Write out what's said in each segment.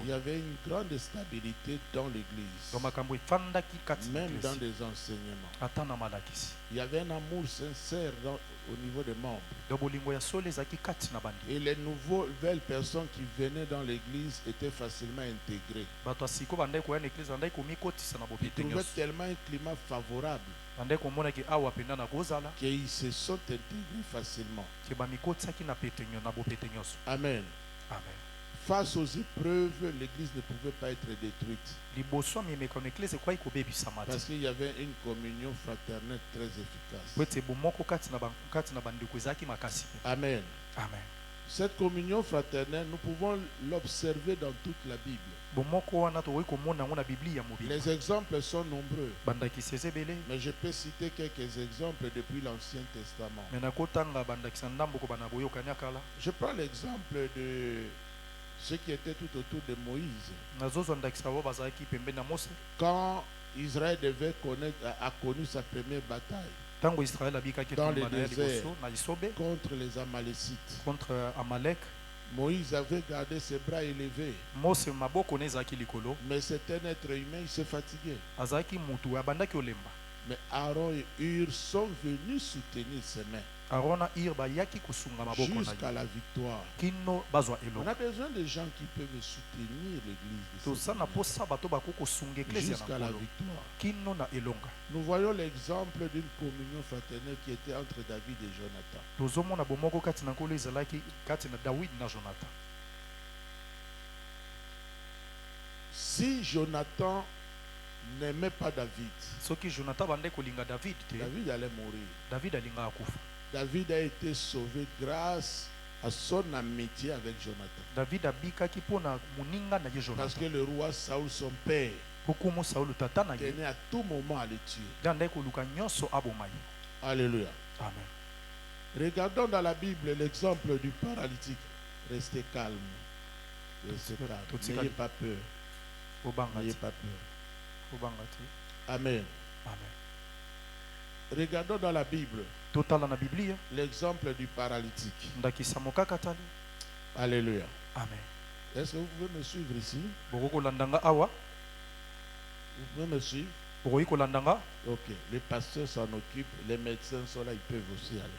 Il y avait une grande stabilité dans l'église, même dans des enseignements. Il y avait un amour sincère au niveau des membres. Et les nouvelles personnes qui venaient dans l'église étaient facilement intégrées. Ils trouvaient tellement un climat favorable qu'ils se sont intégrés facilement. Amen. Face aux épreuves, l'église ne pouvait pas être détruite. Parce qu'il y avait une communion fraternelle très efficace. Amen. Amen. Cette communion fraternelle, nous pouvons l'observer dans toute la Bible. Les exemples sont nombreux. Mais je peux citer quelques exemples depuis l'Ancien Testament. Je prends l'exemple de ceux qui étaient tout autour de Moïse. Quand Israël a connu sa première bataille dans le désert contre les Amalécites, Moïse avait gardé ses bras élevés. Mais c'était un être humain, il se fatiguait. Mais Aaron et Hur sont venus soutenir ses mains jusqu'à la victoire. On a besoin de gens qui peuvent soutenir l'église jusqu'à la victoire. Nous voyons l'exemple d'une communion fraternelle qui était entre David et Jonathan. Si Jonathan n'aimait pas David, David allait mourir. David a été sauvé grâce à son amitié avec Jonathan. Parce que le roi Saoul, son père, tenait à tout moment à le tuer. Alléluia. Amen. Regardons dans la Bible l'exemple du paralytique. Restez calme. Restez calme. N'ayez pas peur. N'ayez pas peur. Amen. Amen. Regardons dans la Bible l'exemple du paralytique. Alléluia. Amen. Est-ce que vous pouvez me suivre ici? Vous pouvez me suivre? Ok. Les pasteurs s'en occupent. Les médecins sont là, ils peuvent aussi aller.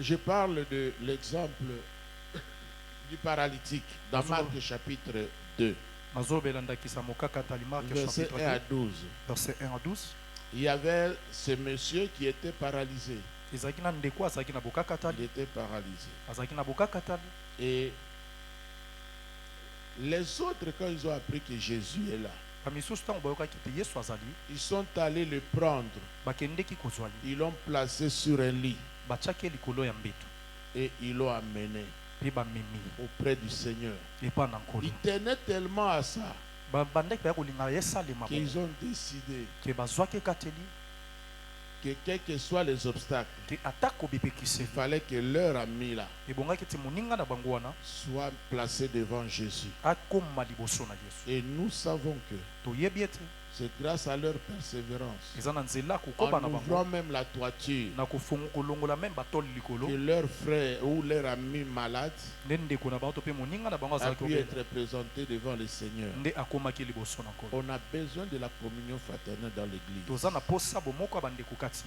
Je parle de l'exemple du paralytique dans Marc chapitre 2. Verset 1 à 12. Il y avait ce monsieur qui était paralysé. Il était paralysé. Et les autres, quand ils ont appris que Jésus est là, ils sont allés le prendre. Ils l'ont placé sur un lit. Et ils l'ont amené auprès du Seigneur. Ils tenaient tellement à ça qu'ils ont décidé que quels que soient les obstacles, il fallait que leur ami là soit placé devant Jésus. Et nous savons que c'est grâce à leur persévérance, en ouvrant même la toiture, que leur frère ou leur ami malade a pu être présenté devant le Seigneur. On a besoin de la communion fraternelle dans l'église.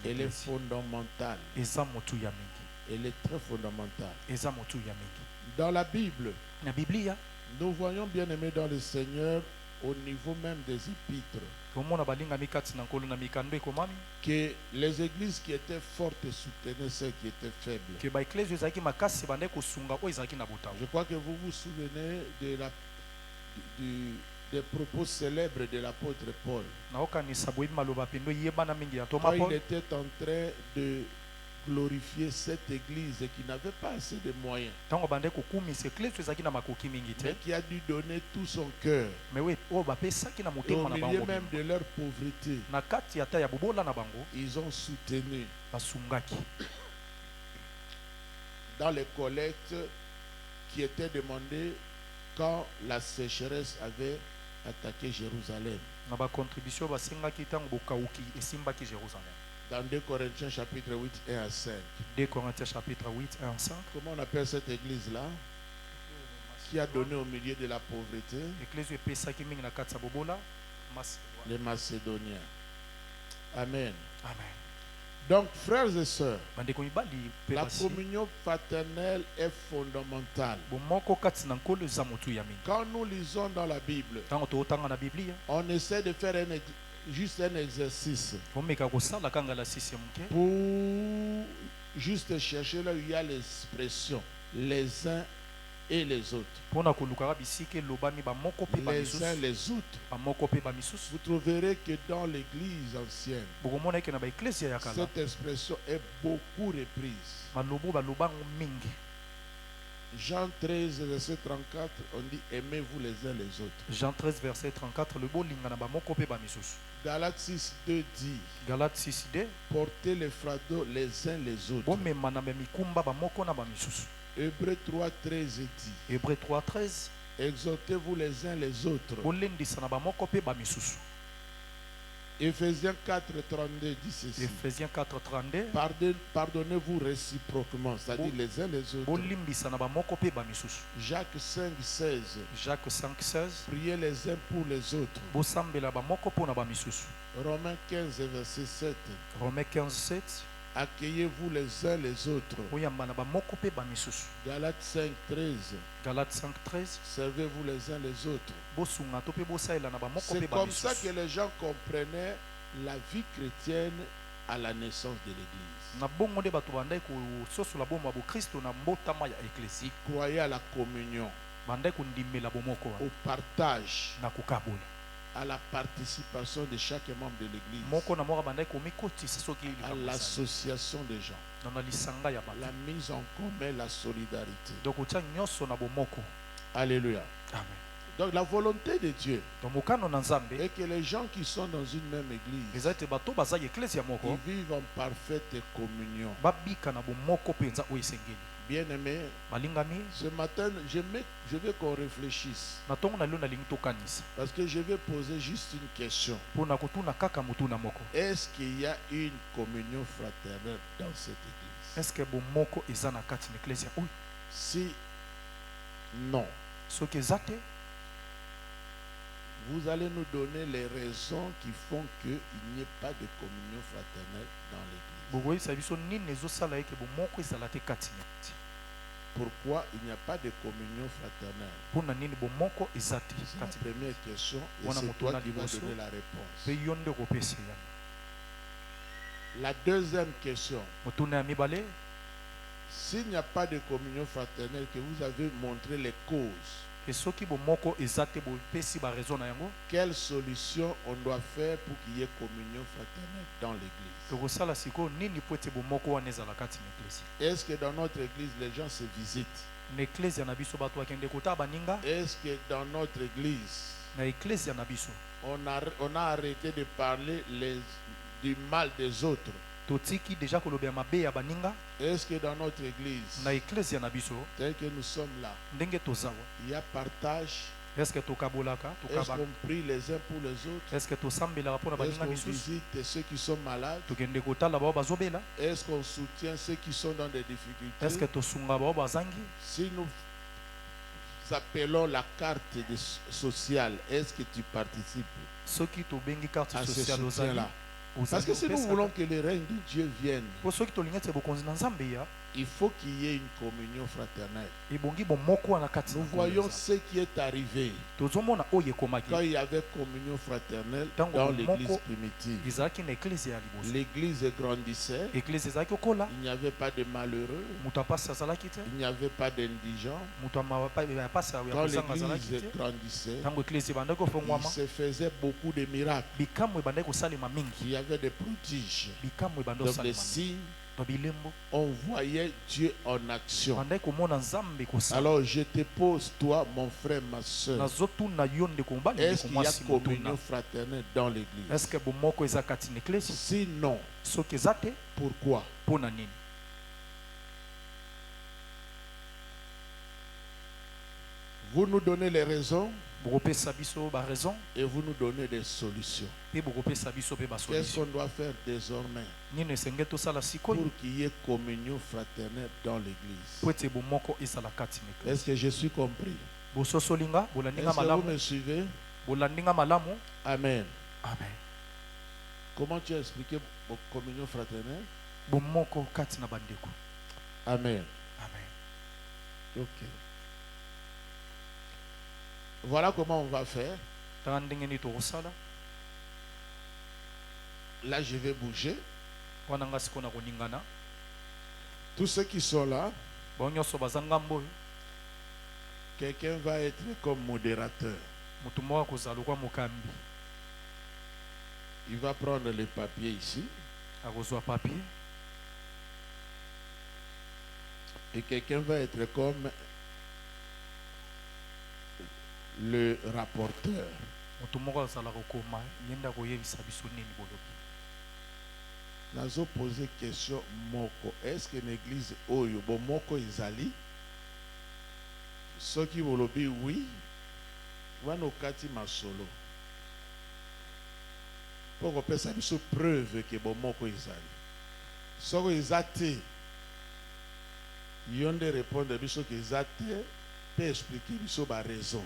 Elle est fondamentale. Elle est très fondamentale. Dans la Bible, nous voyons bien aimé dans le Seigneur, au niveau même des épîtres, que les églises qui étaient fortes soutenaient celles qui étaient faibles. Je crois que vous vous souvenez des propos célèbres de l'apôtre Paul. Quand il était en train de glorifier cette église qui n'avait pas assez de moyens, mais qui a dû donner tout son cœur, et au milieu même de leur pauvreté, ils ont soutenu dans les collectes qui étaient demandées quand la sécheresse avait attaqué Jérusalem. Dans 2 Corinthiens chapitre 8, 1 à 5. 2 Corinthiens chapitre 8, 1 à 5. Comment on appelle cette église-là? Qui a donné au milieu de la pauvreté? Les Macédoniens. Amen. Amen. Donc, frères et sœurs, la communion fraternelle est fondamentale. Quand nous lisons dans la Bible, on essaie de faire juste un exercice pour juste chercher là où il y a l'expression les uns et les autres. Les uns les autres. Vous trouverez que dans l'église ancienne, cette expression est beaucoup reprise. Jean 13, verset 34, on dit aimez-vous les uns les autres. Jean 13, verset 34, Galates 6, 2 dit portez les fardeaux les uns les autres. Hébreux 3, 13 dit exhortez-vous les uns les autres. Éphésiens 4, 32 dit ceci. Éphésiens 4, 32. Pardonnez-vous réciproquement, c'est-à-dire les uns les autres. Jacques 5, 16. Jacques 5, 16. Priez les uns pour les autres. Romains 15, verset 7. Romains 15, 7. Accueillez-vous les uns les autres. Galates 5, 13. Galates 5, 13. Servez-vous les uns les autres. C'est comme ça que les gens comprenaient la vie chrétienne à la naissance de l'Église. Ils croyaient à la communion, au partage, à la participation de chaque membre de l'Église, à l'association des gens, la mise en commun, la solidarité. Alléluia. Amen. Donc la volonté de Dieu est que les gens qui sont dans une même église, ils vivent en parfaite communion. Bien-aimés, ce matin, je veux qu'on réfléchisse. Parce que je vais poser juste une question. Est-ce qu'il y a une communion fraternelle dans cette église? Si non, vous allez nous donner les raisons qui font qu'il n'y ait pas de communion fraternelle dans l'église. Pourquoi il n'y a pas de communion fraternelle? C'est la première question et c'est toi qui vas donner la réponse. La deuxième question. S'il n'y a pas de communion fraternelle, que vous avez montré les causes, quelle solution on doit faire pour qu'il y ait communion fraternelle dans l'église? Est-ce que dans notre église les gens se visitent? Est-ce que dans notre église on a arrêté de parler du mal des autres? Est-ce que dans notre église, tel que nous sommes là, il y a partage? Est-ce qu'on prie les uns pour les autres? Est-ce qu'on visite ceux qui sont malades? Est-ce qu'on soutient ceux qui sont dans des difficultés? Si nous appelons la carte sociale, est-ce que tu participes à ce soutien-là? Parce que si nous voulons que le règne de Dieu vienne, il faut qu'il y ait une communion fraternelle. Nous voyons ce qui est arrivé quand il y avait communion fraternelle dans l'église primitive. L'église grandissait, il n'y avait pas de malheureux, il n'y avait pas d'indigents. Quand l'église grandissait, il se faisait beaucoup de miracles. Il y avait des prodiges, donc des signes. On voyait Dieu en action. Alors je te pose, toi, mon frère, ma soeur, est-ce qu'il y a communion fraternelle dans l'église? Sinon, pourquoi? Vous nous donnez les raisons. et vous nous donnez des solutions. Qu'est-ce qu'on doit faire désormais pour qu'il y ait communion fraternelle dans l'église? Est-ce que je suis compris? Est-ce que vous me suivez? Amen. Amen. Comment tu as expliqué communion fraternelle? Amen. Amen. Ok. Voilà comment on va faire. Là, je vais bouger. Tous ceux qui sont là, quelqu'un va être comme modérateur. Il va prendre les papiers ici. Et quelqu'un va être comme le rapporteur. Nazo poser question moko. Est-ce que l'église oyo bon moko izali? Ceux qui volobi oui. Wano kati masolo. Pour qu'on puisse avoir preuve que bon moko izali. Soko izate. Yonde répondre biso que izate peut expliquer biso ba raison.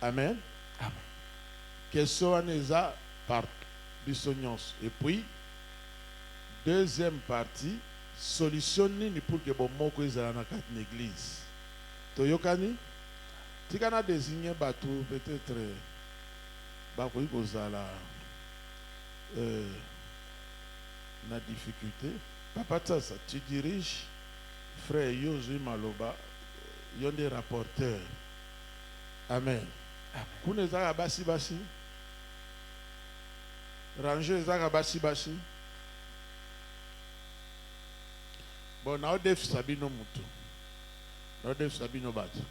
Amen. Amen. Question aneza par bisonyons. Et puis deuxième partie, solution nini pour que bon moko izala na kati l'église. Toyokani? Tikana désigner batou peut-être bakoyi kozala na difficulté. Papa Tassa, tu diriges frère Yosu Maloba, yonde rapporteur. Amen. Kuna ezaka basi basi. Ranger ezaka basi basi. Bon, na odef sabino mutu. Na odef sabino batu.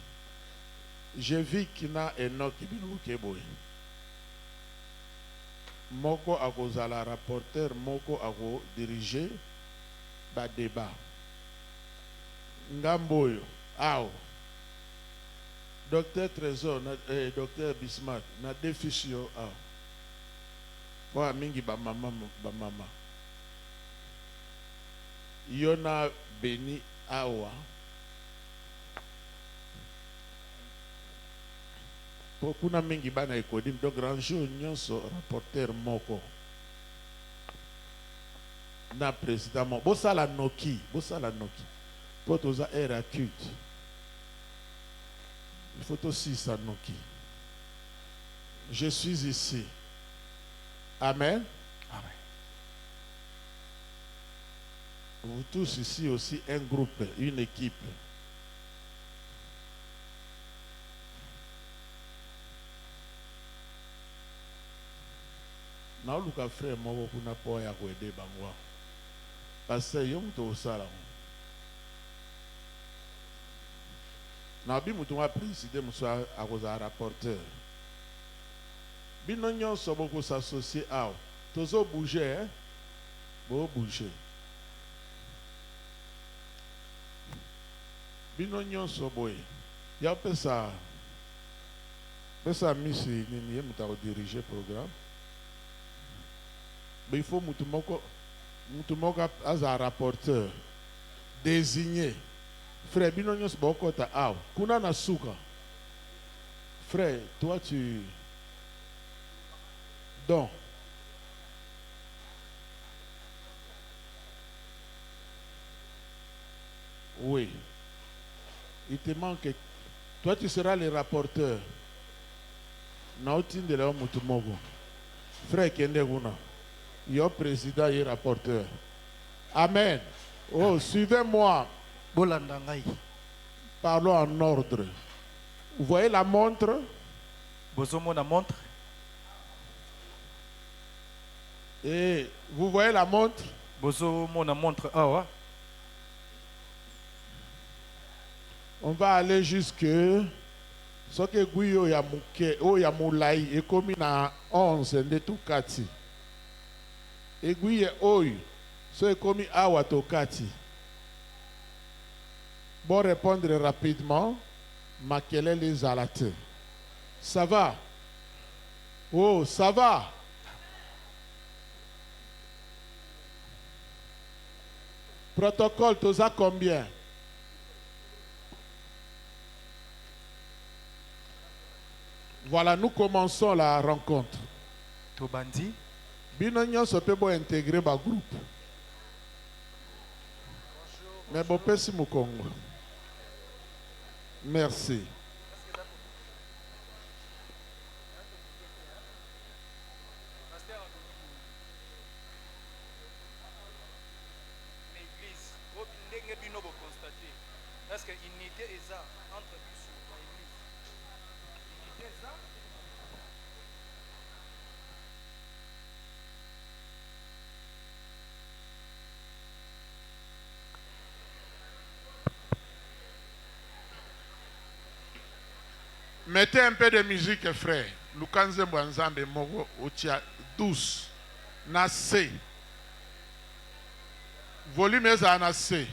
J'ai vu qu'il y a Enoch bino keboy. Moko akozala rapporteur, moko ako diriger ba débat. Ngamboyo, aw. Docteur Trésor, Docteur Bismarck, na déficient aw. Kwa mingi ba mama. Yona Beni awa. Kuna mingi bana ekodim donc ranjo nyonso rapporteur moko na président mo bosala noki po toza air acute il faut aussi ça noki. Je suis ici. Amen. Amen. Vous tous ici aussi un groupe, une équipe. Na oluka frère moko kuna po ya koede bangwa. Parce que yo muto osala. Na bi muto wa président muso akoza rapporteur. Bino nyonso boko s'associer aw. Tozo bouger hein. Bo bouger. Bino nyonso boy. Ya pesa misi nini ye muta diriger programme. Mais il faut mutumoko as un rapporteur désigné. Frère, binonyos bokota aw. Kuna na suka. Frère, toi tu donc oui. Il te manque. Toi tu seras le rapporteur. Nautin de la mutumoko. Frère kende kuna. Yo président et rapporteur. Amen. Oh, suivez-moi. Parlons en ordre. Vous voyez la montre? La montre. Et vous voyez la montre? Montre. On va aller jusque ce que Guyo Yamuke o Yamulai et comme na 11 de tout kati. Aiguille oyo so ekomi awa tokati. Bon répondre rapidement. Makelele Zalate. Ça va? Oh, ça va? Protocole, tu as combien? Voilà, nous commençons la rencontre. Tobandi. Binonyo se peut intégrer ma groupe. Mais bon, merci beaucoup. Merci. Parce que l'unité est ça entre l'église. L'unité est ça. Mettez un peu de musique, frère. Lukanze Mwanzambe Mogo Otia douce. Na C. Volume est à C.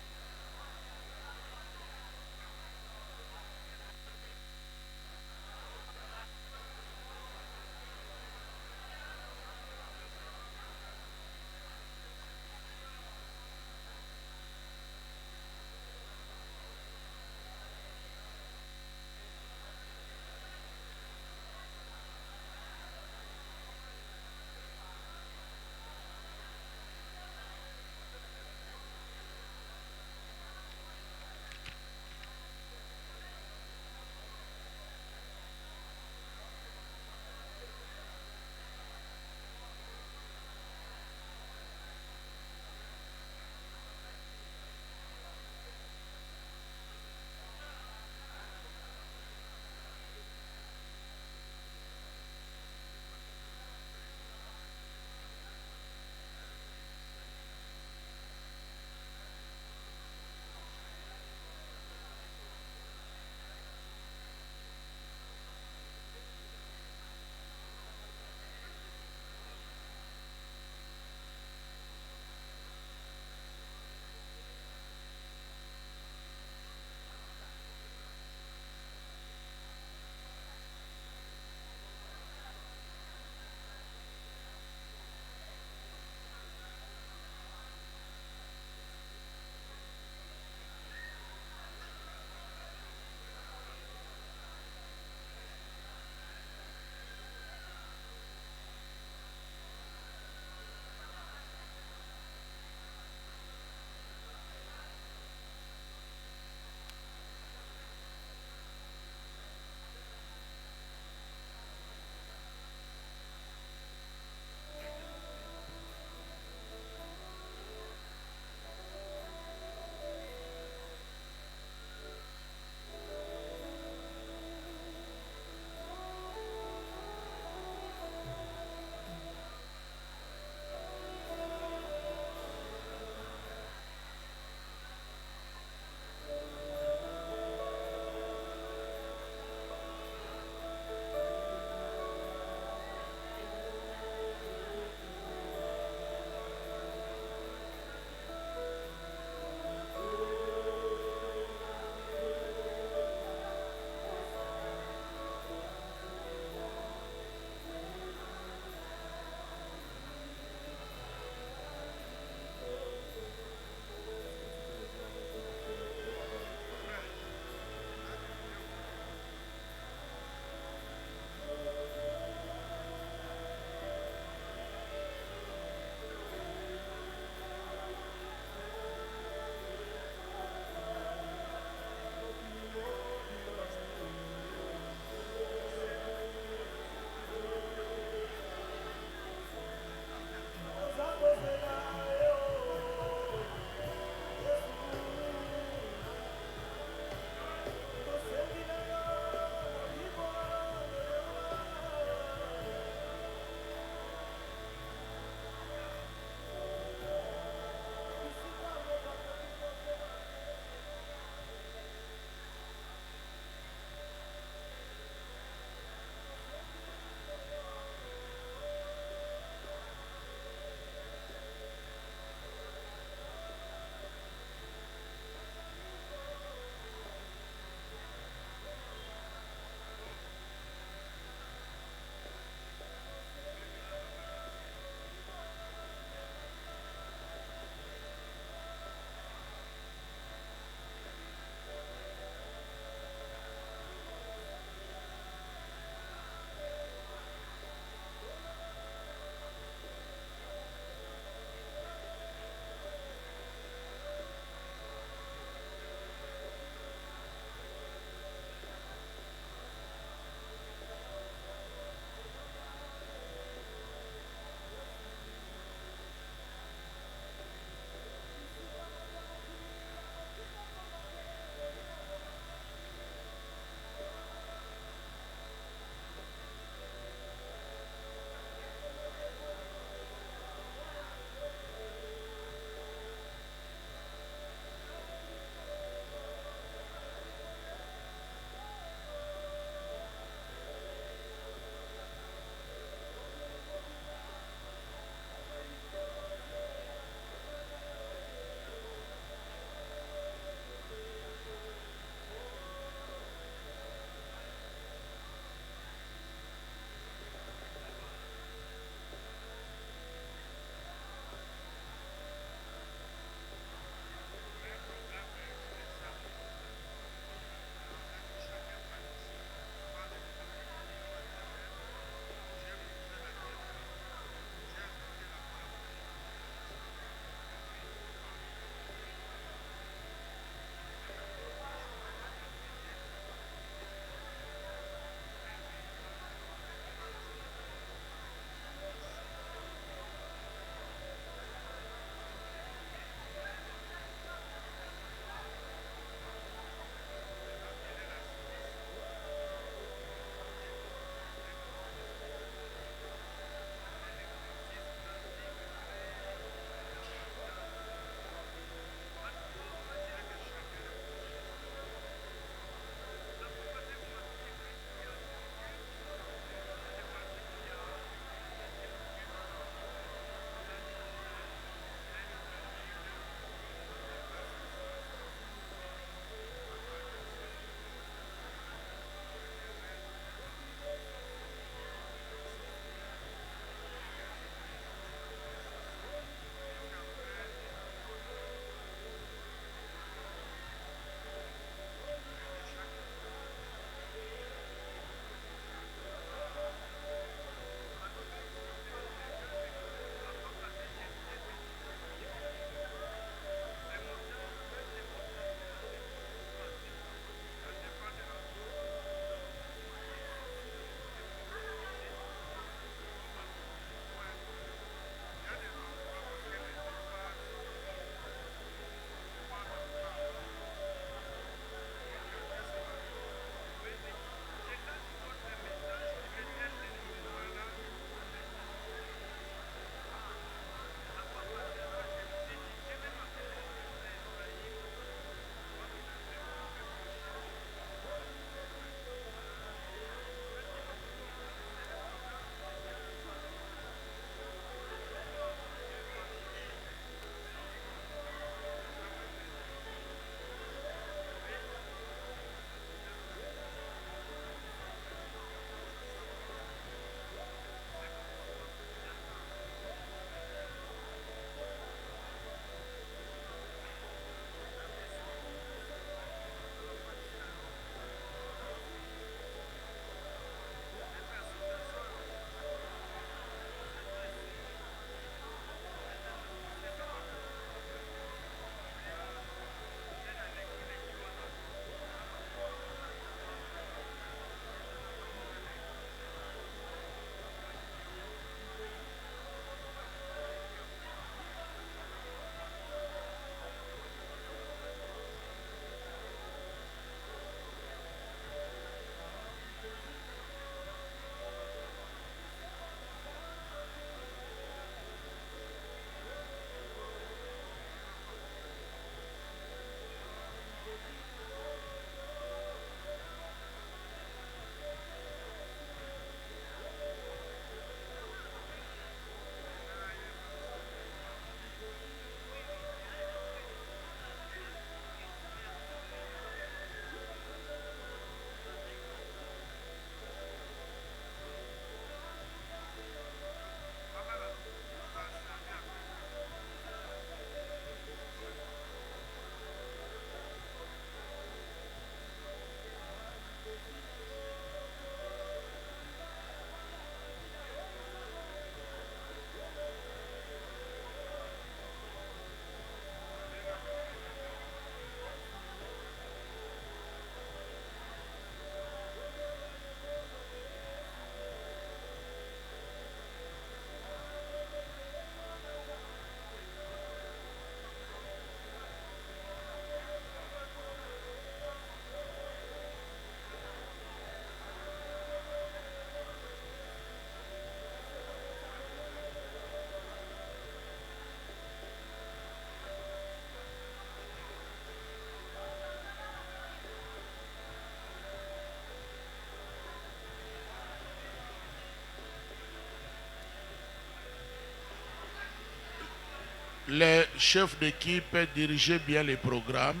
les chefs d'équipe dirigeaient bien les programmes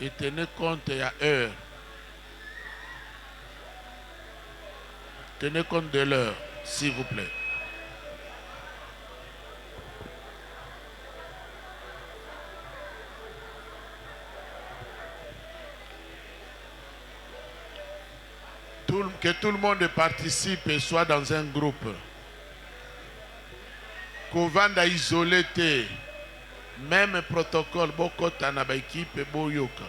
et tenaient compte à heure. Tenez compte de l'heure, s'il vous plaît. Que tout le monde participe et soit dans un groupe. Kovanda isolé, même protocole, beaucoup de équipe et boyoka.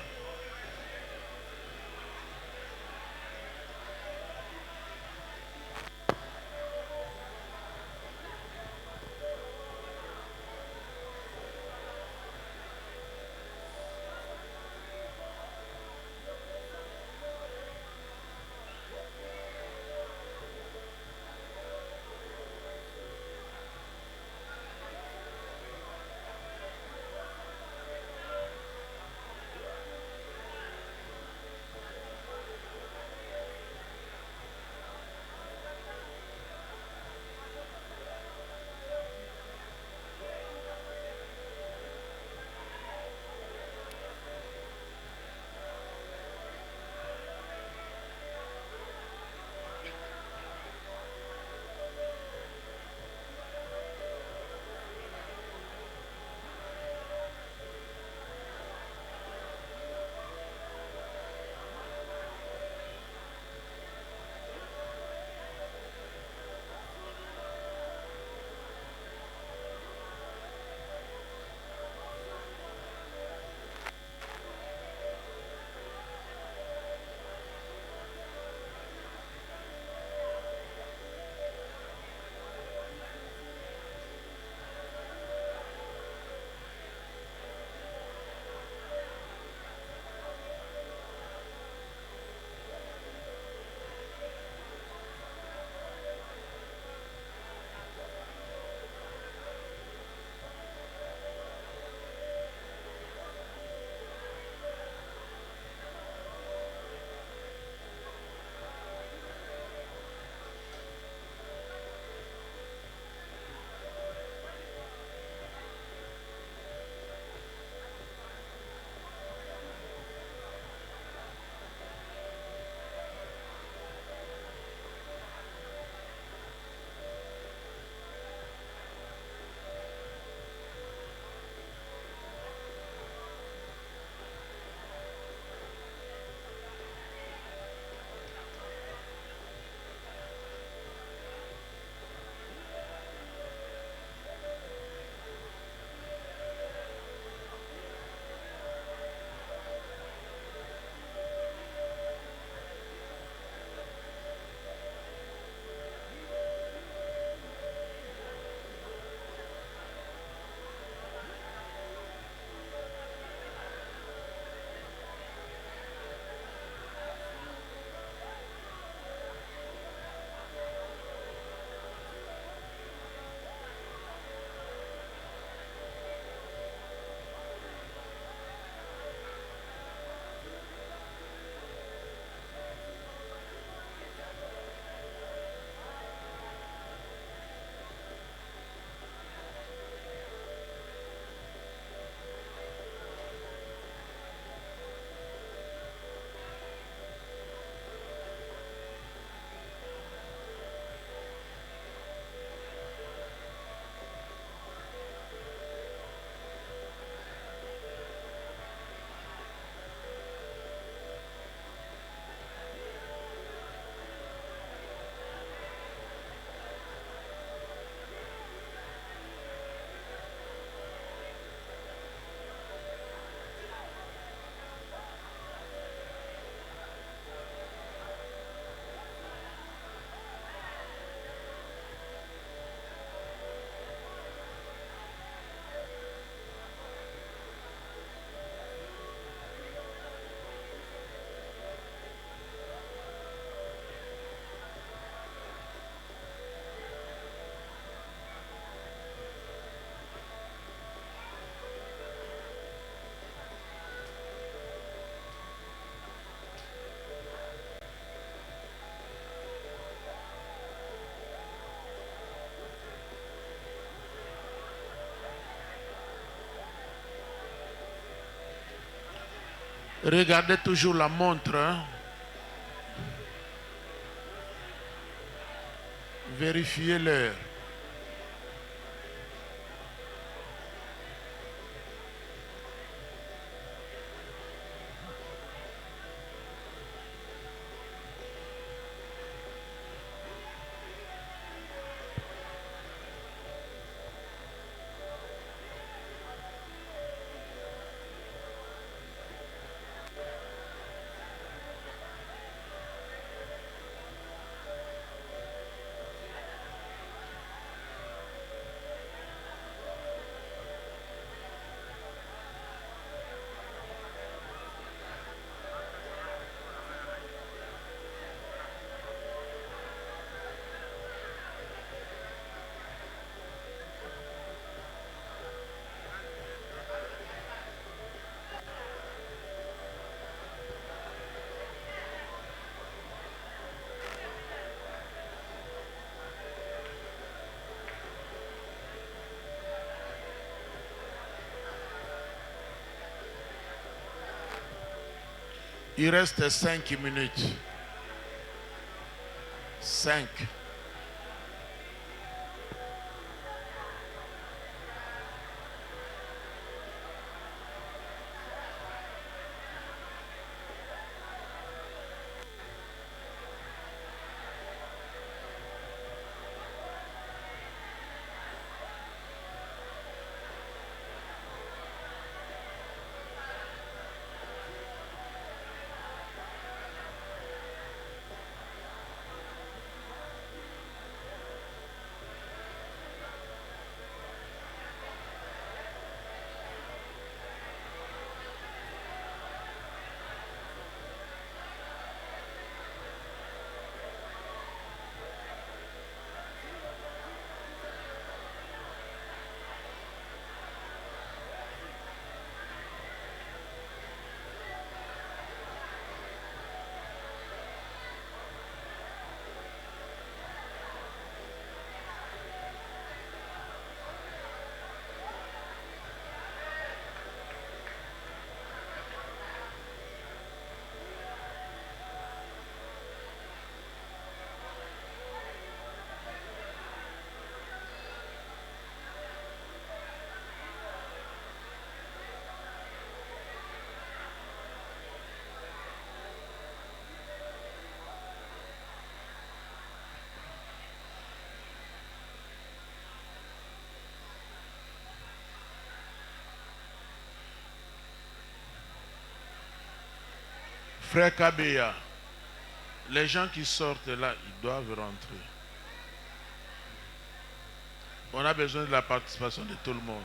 Regardez toujours la montre. Hein? Vérifiez l'heure. Il reste 5 minutes. 5. Frère Kabea, les gens qui sortent là, ils doivent rentrer. On a besoin de la participation de tout le monde.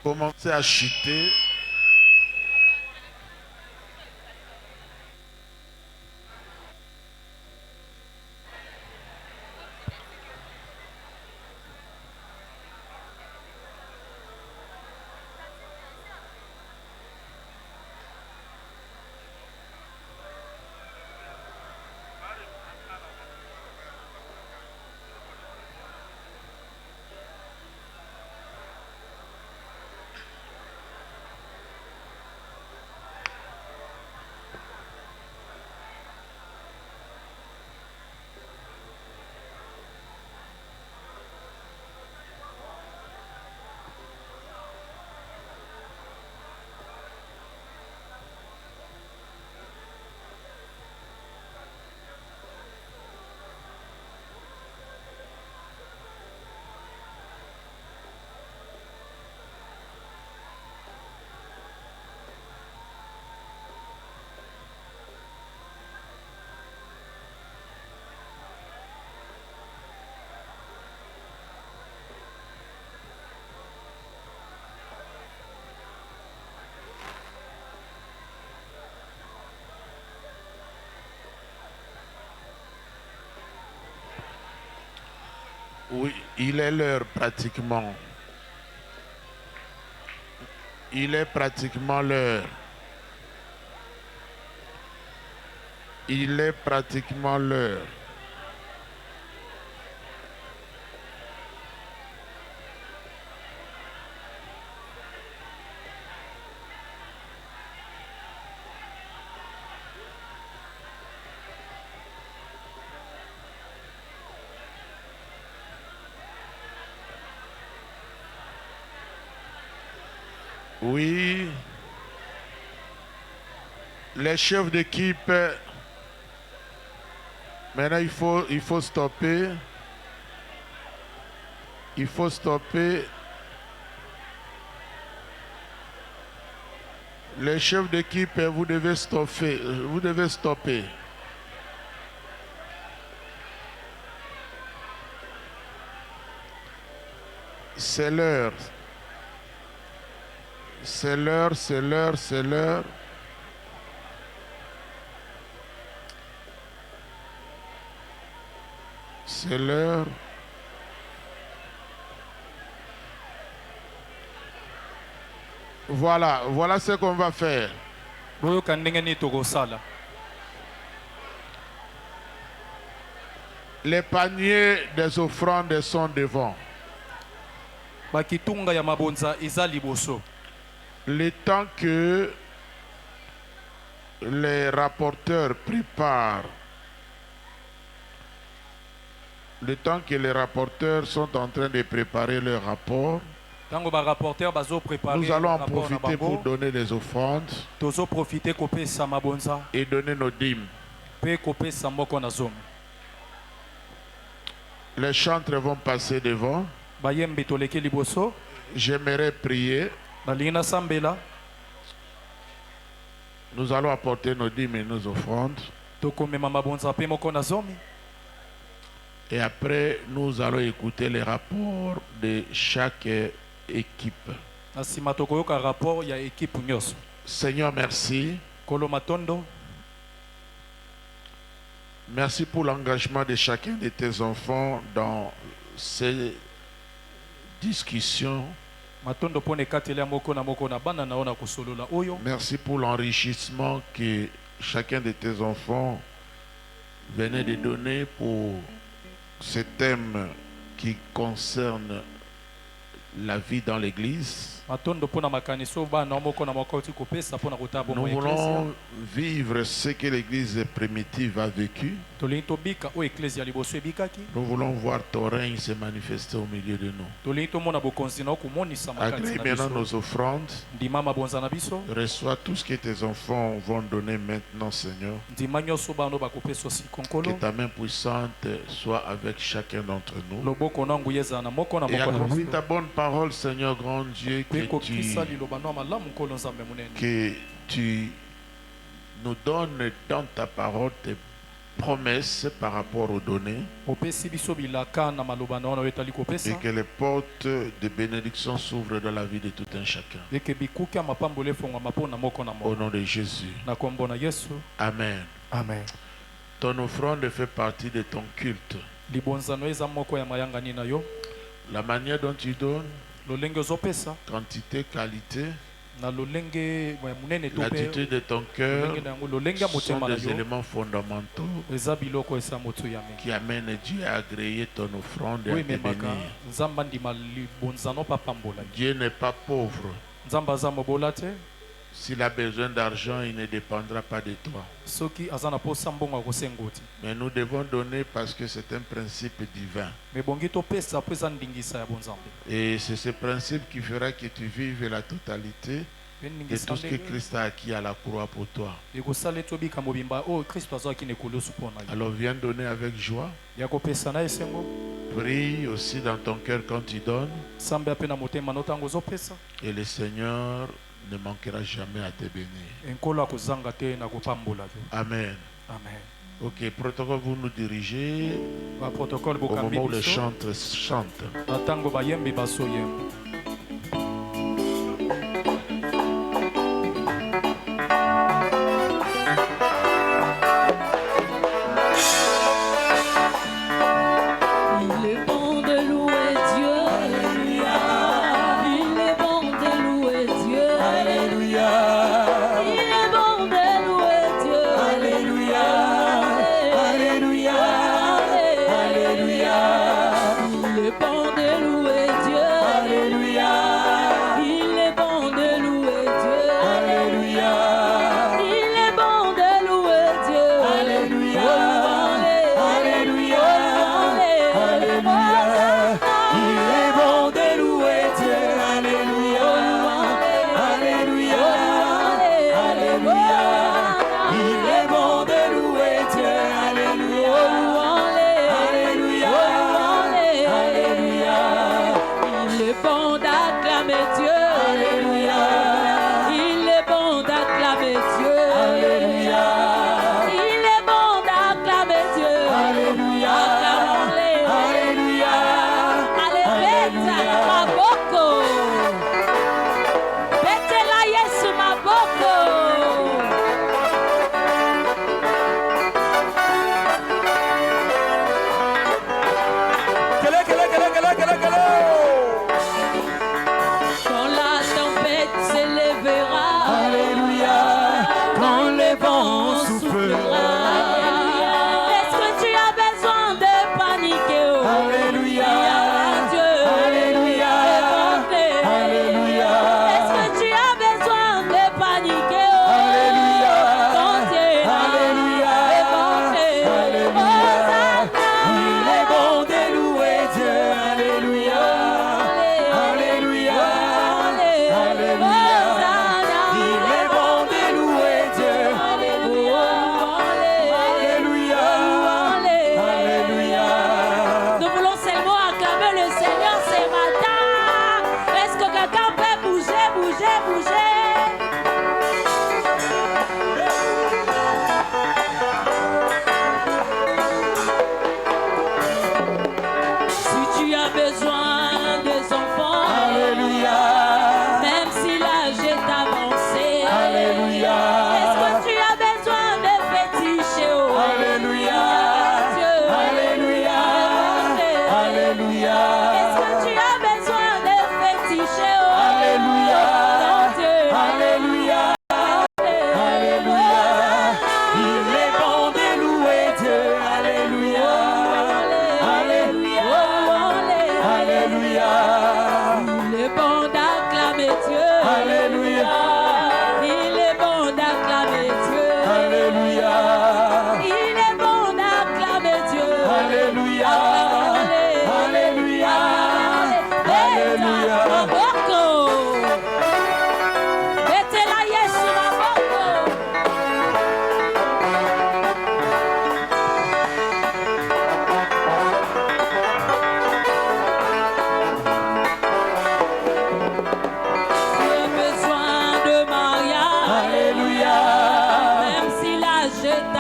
Commencez à chuter. Oui, il est l'heure pratiquement. Il est pratiquement l'heure. Il est pratiquement l'heure. Oui, les chefs d'équipe, maintenant il faut stopper. Il faut stopper. Les chefs d'équipe, vous devez stopper. Vous devez stopper. C'est l'heure. C'est l'heure, c'est l'heure, c'est l'heure. C'est l'heure. Voilà, voilà ce qu'on va faire. Les paniers des offrandes sont devant. Le temps que les rapporteurs préparent, le temps que les rapporteurs sont en train de préparer leur rapport, nous allons en profiter pour donner les offrandes et donner nos dîmes. Les chantres vont passer devant. J'aimerais prier. Nous allons apporter nos dîmes et nos offrandes. Et après, nous allons écouter les rapports de chaque équipe. Seigneur, merci. Merci pour l'engagement de chacun de tes enfants dans ces discussions. Merci pour l'enrichissement que chacun de tes enfants venait de donner pour ce thème qui concerne la vie dans l'église. Nous voulons vivre ce que l'église primitive a vécu. Nous voulons voir ton règne se manifester au milieu de nous. Agrée maintenant nos offrandes. Reçois tout ce que tes enfants vont donner maintenant, Seigneur. Que ta main puissante soit avec chacun d'entre nous. Et accomplis ta bonne parole, Seigneur grand Dieu, que tu nous donnes dans ta parole tes promesses par rapport aux données, et que les portes de bénédiction s'ouvrent dans la vie de tout un chacun. Au nom de Jésus. Amen. Amen. Ton offrande fait partie de ton culte. La manière dont tu donnes, quantité, qualité, l'attitude de ton cœur sont des éléments fondamentaux qui amènent Dieu à agréer ton offrande et à te bénir. Dieu n'est pas pauvre. S'il a besoin d'argent, il ne dépendra pas de toi. Mais nous devons donner parce que c'est un principe divin. Et c'est ce principe qui fera que tu vives la totalité de tout ce que Christ a acquis à la croix pour toi. Alors viens donner avec joie. Prie aussi dans ton cœur quand tu donnes. Et le Seignur ne manquera jamais à te bénir. Amen. Amen. Ok, protocole, vous nous dirigez au moment où les chantres chantent. Il est bon de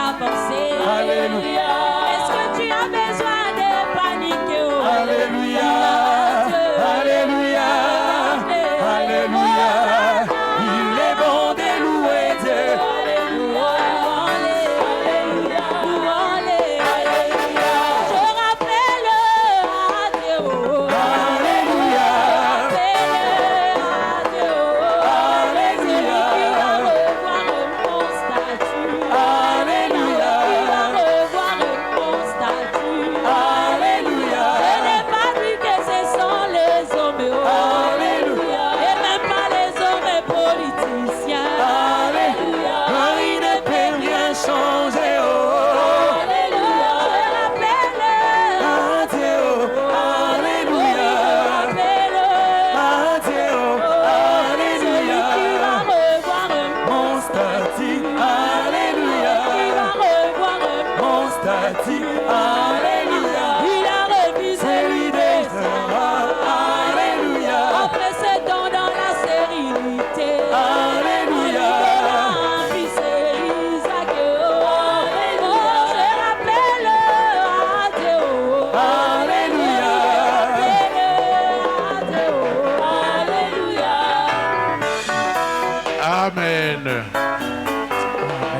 pas forcer. Alléluia. Est-ce que tu as besoin de paniquer? Alléluia. Alléluia. Alléluia. Il est bon de louer Dieu. Alléluia. Alléluia. Je rappelle à Dieu. Alléluia.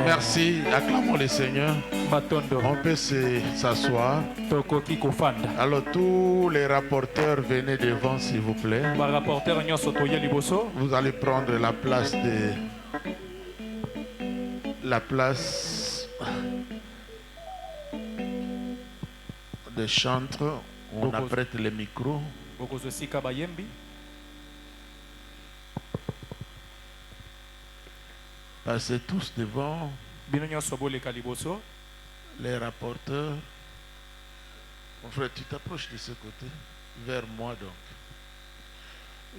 Merci, acclamons le Seigneur. On peut s'asseoir. Alors tous les rapporteurs, venez devant s'il vous plaît. Vous allez prendre la place de chantre. On apprête les micros. Passez tous devant. Les rapporteurs. Mon frère, tu t'approches de ce côté, vers moi donc.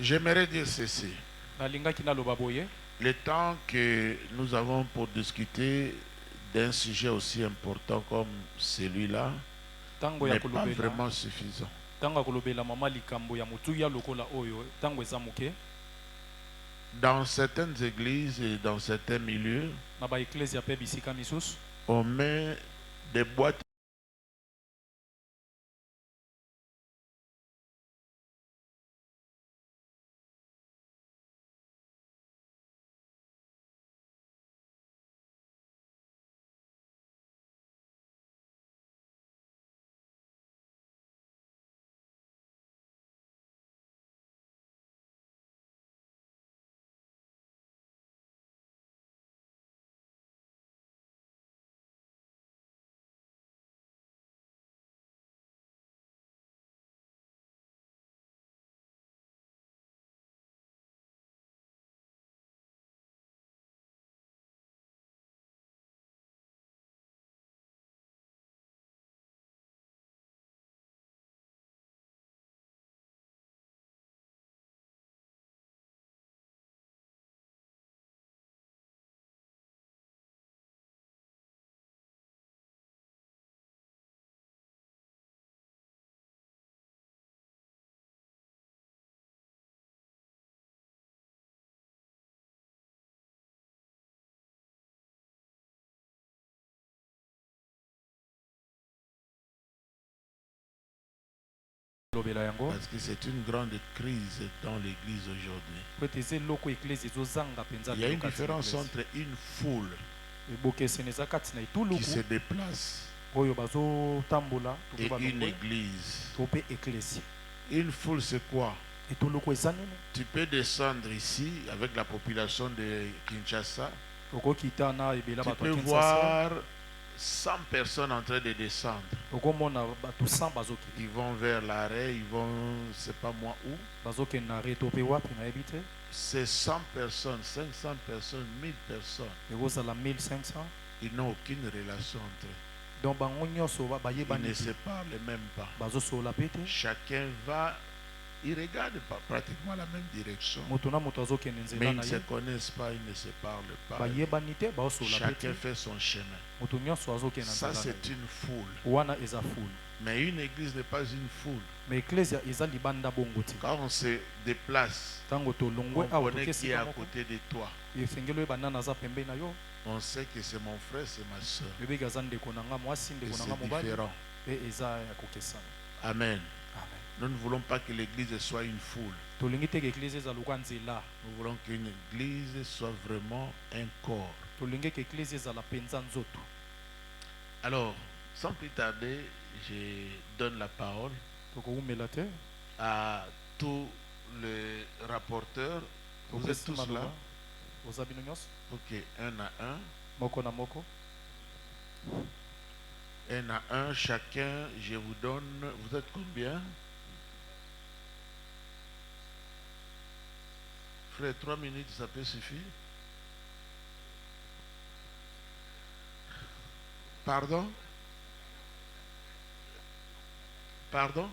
J'aimerais dire ceci. Le temps que nous avons pour discuter d'un sujet aussi important comme celui-là n'est pas vraiment suffisant. Dans certaines églises et dans certains milieux, on met des boîtes parce que c'est une grande crise dans l'église aujourd'hui. Il y a une différence entre une foule qui se déplace et une église. Une foule, c'est quoi? Tu peux descendre ici avec la population de Kinshasa. Tu peux voir 100 personnes en train de descendre. Ils vont vers l'arrêt, ils vont, c'est pas moi où. C'est 100 personnes, 500 personnes, 1000 personnes. Ils n'ont aucune relation entre eux. Ils ne se parlent même pas. Chacun va, ils regardent pratiquement la même direction. Mais ils ne se connaissent pas, ils ne se parlent pas. Chacun fait son chemin. Ça, c'est une foule. Mais une église n'est pas une foule. Quand on se déplace, on connaît qui est à côté de toi. On sait que c'est mon frère, c'est ma soeur. C'est différent. Amen. Nous ne voulons pas que l'église soit une foule. Nous voulons qu'une église soit vraiment un corps. Alors, sans plus tarder, je donne la parole à tous les rapporteurs. Vous êtes tous là? Ok, un à un. Un à un, chacun, je vous donne. Vous êtes combien? Frère, 3 minutes, ça peut suffire? Pardon? Pardon?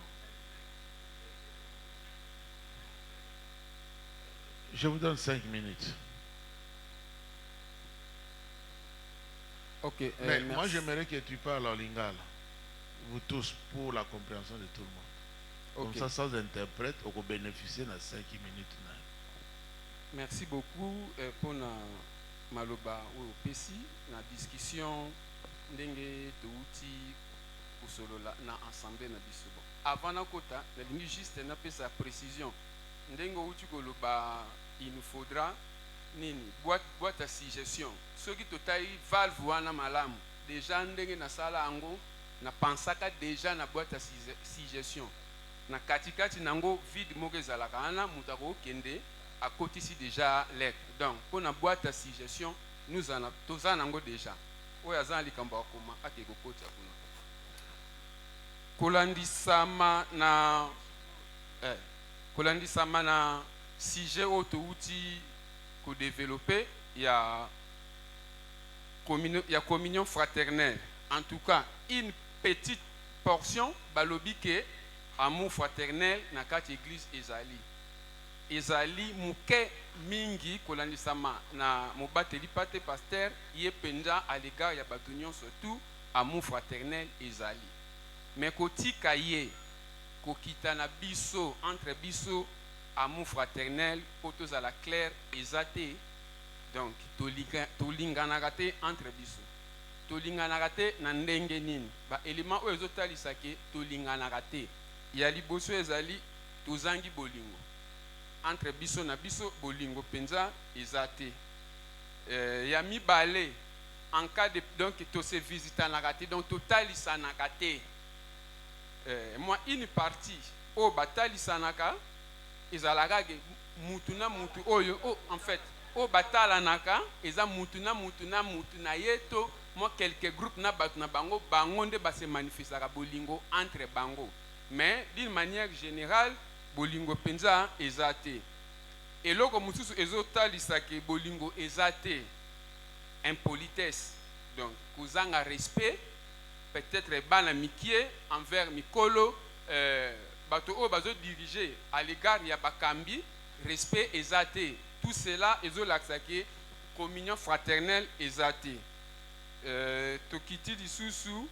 Je vous donne 5 minutes. Ok. Mais moi, j'aimerais que tu parles en lingala. Vous tous, pour la compréhension de tout le monde. Okay. Comme ça, sans interprète, on peut bénéficier de 5 minutes. Merci beaucoup pour la maloba ou pesi la discussion ndenge touti usolola na ensemble na bisobo. Avant na kota, la ligne juste na pesa précision. Ndenge uti koloba, il nous faudra nini boîte à suggestion. Ceux qui totai valve wana malamu. Déjà ndenge na sala ango na pensaka déjà na boîte à suggestion. Na katikati nango vide mokezalaka ana mutako kende à côté ici déjà lettre. Donc pour la boîte à suggestion, nous en avons déjà. Oyazan likambo akoma akego koti akuna. Kolandi sama na sujet auto outil ko développer, il y a communion fraternelle. En tout cas, une petite portion balobi ke amour fraternel na kati église ezali. Ezali muke mingi kolandisama na mobateli pate pasteur yependa à l'égard ya batunion surtout amour fraternel ezali. Mais kotika ye kokita na biso entre biso amour fraternel potos à la claire ezate. Donc tolinganaka te entre biso. Tolinganaka te na ndenge nini ba élément oyo ezotalisa ke tolinganaka te. Ya liboso ezali tozangi bolingo. Entre biso na biso bolingo penza ezate. Ya mibale en cas de donc to se visita na kate donc totalisa na kate. Moi une partie au batali sanaka ezalaka mutu na mutu oyo en fait au batala naka eza mutu na yeto moi quelques groupes na batu na bango bangonde ba se manifestaka bolingo entre bango. Mais d'une manière générale bolingo penza ezate. Et loko mususu ezotalisa ke bolingo ezate impolitesse. Donc kuzanga respect peut-être bana mikie envers mikolo bato o bazo diriger à l'égard ya bakambi respect ezate. Tout cela ezolakisa ke communion fraternelle ezate. Tokiti lisusu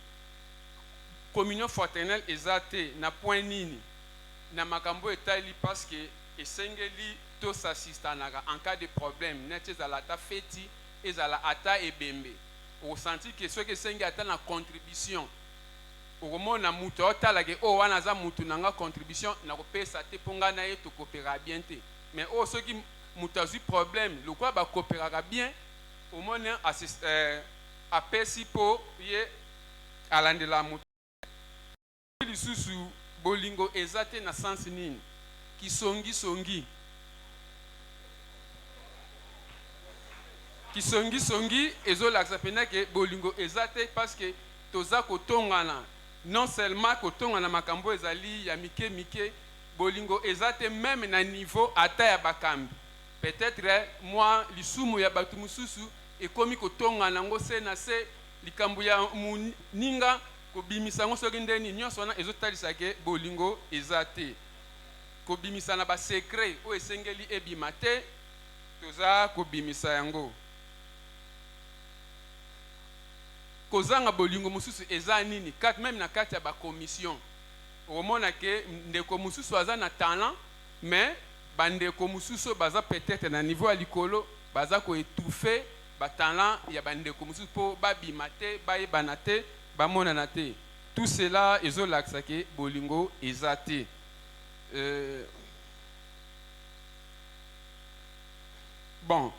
communion fraternelle ezate na point nini na makambo etali parce que esengeli to s'assistanaka en cas de problème net ezala ta feti ezala ata ebembe au senti que ce que sengi ata na contribution au mona mutu otala ke o wana za mutu nanga contribution na kopesa te ponga na ye to coopérer bien te mais o ce qui mutu azui problème le quoi ba coopérer bien au mona apesi po ye alandela mutu lisusu bolingo ezate na sens nini kisongi ezolakisa pena ke bolingo ezate parce que toza kotongana non seulement kotongana makambo ezali ya mike bolingo ezate même na niveau ata ya bakambi peut-être moi lisumu ya batu mususu ekomi kotongana ngo se na se likambo ya muninga kobimisa ngo soki ndeni nyonso wana ezotalisa ke bolingo ezate kobimisa na ba secret o esengeli ebima te toza kobimisa yango kozanga bolingo mususu eza nini kat même na kati ya ba commission omona ke ndeko mususu aza na talent mais bandeko mususu baza peut-être na niveau ya likolo baza ko étouffer talent ya bandeko mosusu po babima te bayebana te bamonana te. Tout cela ezolakisa ke bolingo eza te. Bon,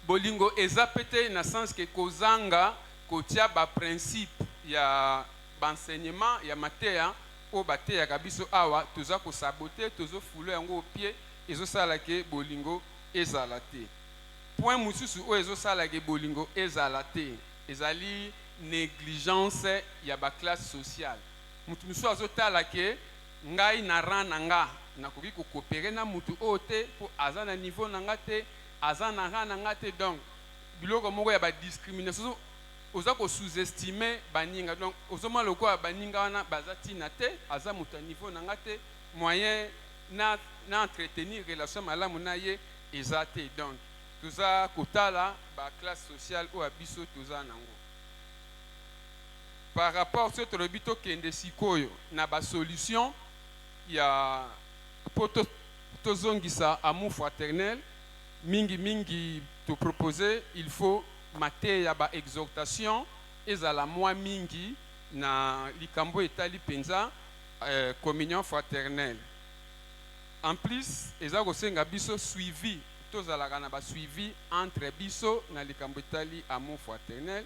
bolingo eza pete na sens ke kozanga kotia ba principe ya enseignement ya mateya o bateya kabiso awa toza ko saboter tozo fulu yango au pied ezosala ke bolingo ezala te. Point mususu o ezosala ke bolingo ezala te ezali négligence ya ba classe sociale. Mutu musu azotala ke ngai na ran nga nakoki ko coopérer na mutu o te po aza na niveau na nga te aza na ran nga te, donc biloko moko ya ba discrimination oza ko sous-estimer baninga, donc ozoma lokola baninga wana baza tina te aza mutu niveau na nga te moyen na entretenir relation malamu na ye eza te. Donc toza kotala ba classe sociale o abiso toza nango. Par rapport à ce tolobito kende sikoyo na ba solution ya poto tozongisa amour fraternel mingi to proposer, il faut mater ya ba exhortation ezala mwa mingi na likambo etali penza communion fraternelle. En plus ezako senga biso suivi tozalaka na ba suivi entre biso na likambo etali amour fraternel.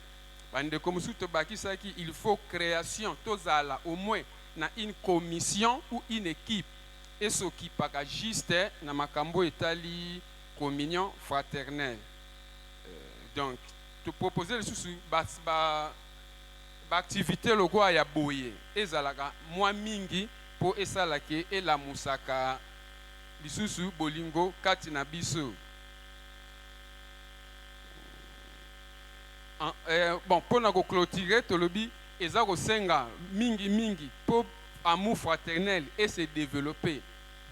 Bandeko mosusu tobakisaki il faut création tozala au moins na une commission ou une équipe et ce qui paka juste na makambo etali communion fraternelle. Donc te proposer le sous ba activité logo ya boye ezalaka mwa mingi po esalake et la musaka lisusu bolingo kati na biso. Bon, pour nous clôturer, tolobi ezako senga mingi pour amour fraternel et se développer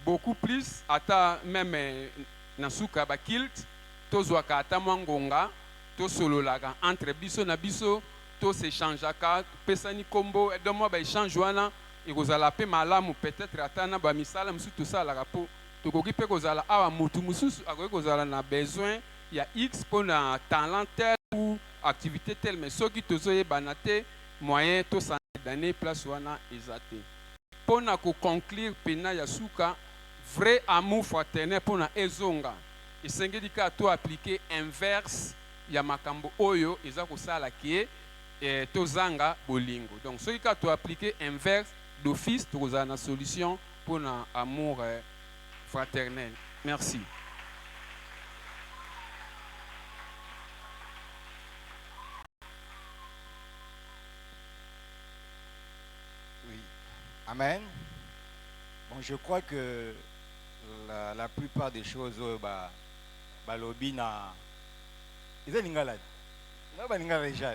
beaucoup plus ata même nasuka ba kilt tozwaka ata mwangonga to sololaka entre biso na biso to s'échangeaka pesani kombo domo ba échange wana ekozala pe malamu peut-être ata na ba misala musu to sala po tokoki pe kozala awa mutu mususu akoki kozala na besoin ya X pour na talent tel ou activité telle, mais ceux qui tozoye banate moyen to s'en donner place wana ezate. Pour na ko conclure pena ya suka vrai amour fraternel pour na ezonga esengeli ka to appliquer inverse ya makambo oyo ezako sala ki tozanga bolingo. Donc ceux qui to appliquer inverse d'office toza na solution pour na amour fraternel. Merci. Amen. Bon, je crois que la plupart des choses, balobi na, ils ont l'ingala. Non, bah l'ingala déjà.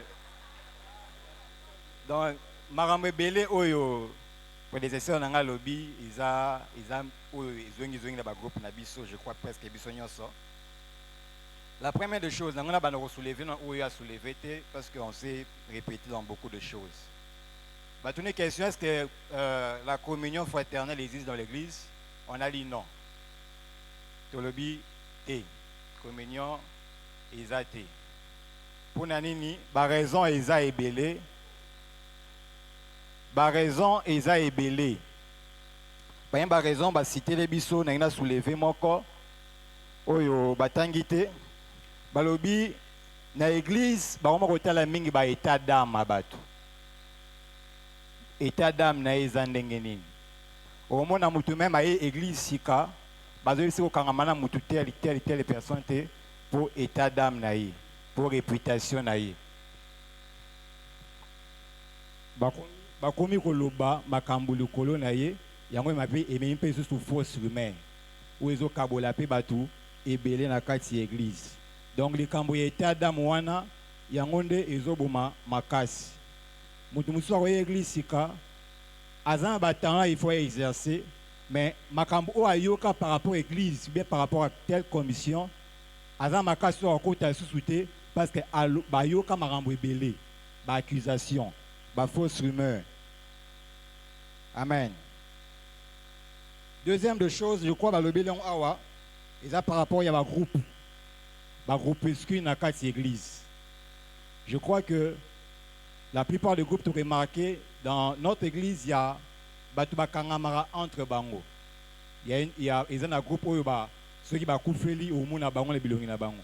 Donc, marambe belé oyo, prédécesseur nanga lobby, ils ont na ba groupe na biso, je crois presque biso nyonso. La première des choses, nanga ba no soulever, non oyo a soulevé parce qu'on s'est répété dans beaucoup de choses. Bah, une question, est-ce que la communion fraternelle existe dans l'église? On a dit non. Tolobi, té. Communion, isa té. Pour nanini, bah raison isa ebélé. Bah raison isa ebélé. Bah raison, bah citer les bisous, n'a soulevé mon corps. Oyo, bah tangité. Bah lobi, na l'église, bah on m'a retenu la mingi, bah état d'âme à bateau. État d'âme na eza ndenge nini omona mutu même aye église sika bazolisi kokangama mutu telle personne te pour état d'âme na ye pour réputation na ye bakomi koloba makambo likolo na ye yango mape ememi mpe lisusu fausse rumeur oyo ezokabola mpe bato ebele na kati ya église. Donc likambo ya état d'âme wana yango nde ezoboma makasi. Mutu musu akoye église sika azan batanga il faut exercer mais makambo o ayoka par rapport à église bien par rapport à telle commission azan makasi o akota susute parce que bayoka makambo ebele ba accusation ba fausse rumeur. Amen. Deuxième de chose, je crois balobeli awa eza par rapport à ba groupuscule na kati église. Je crois que la plupart des groupes, tu as remarqué, dans notre église, il y a batu bakangamara entre bango. Il y a un groupe où ceux qui sont koufeli au monde na bango les bilongi na bango.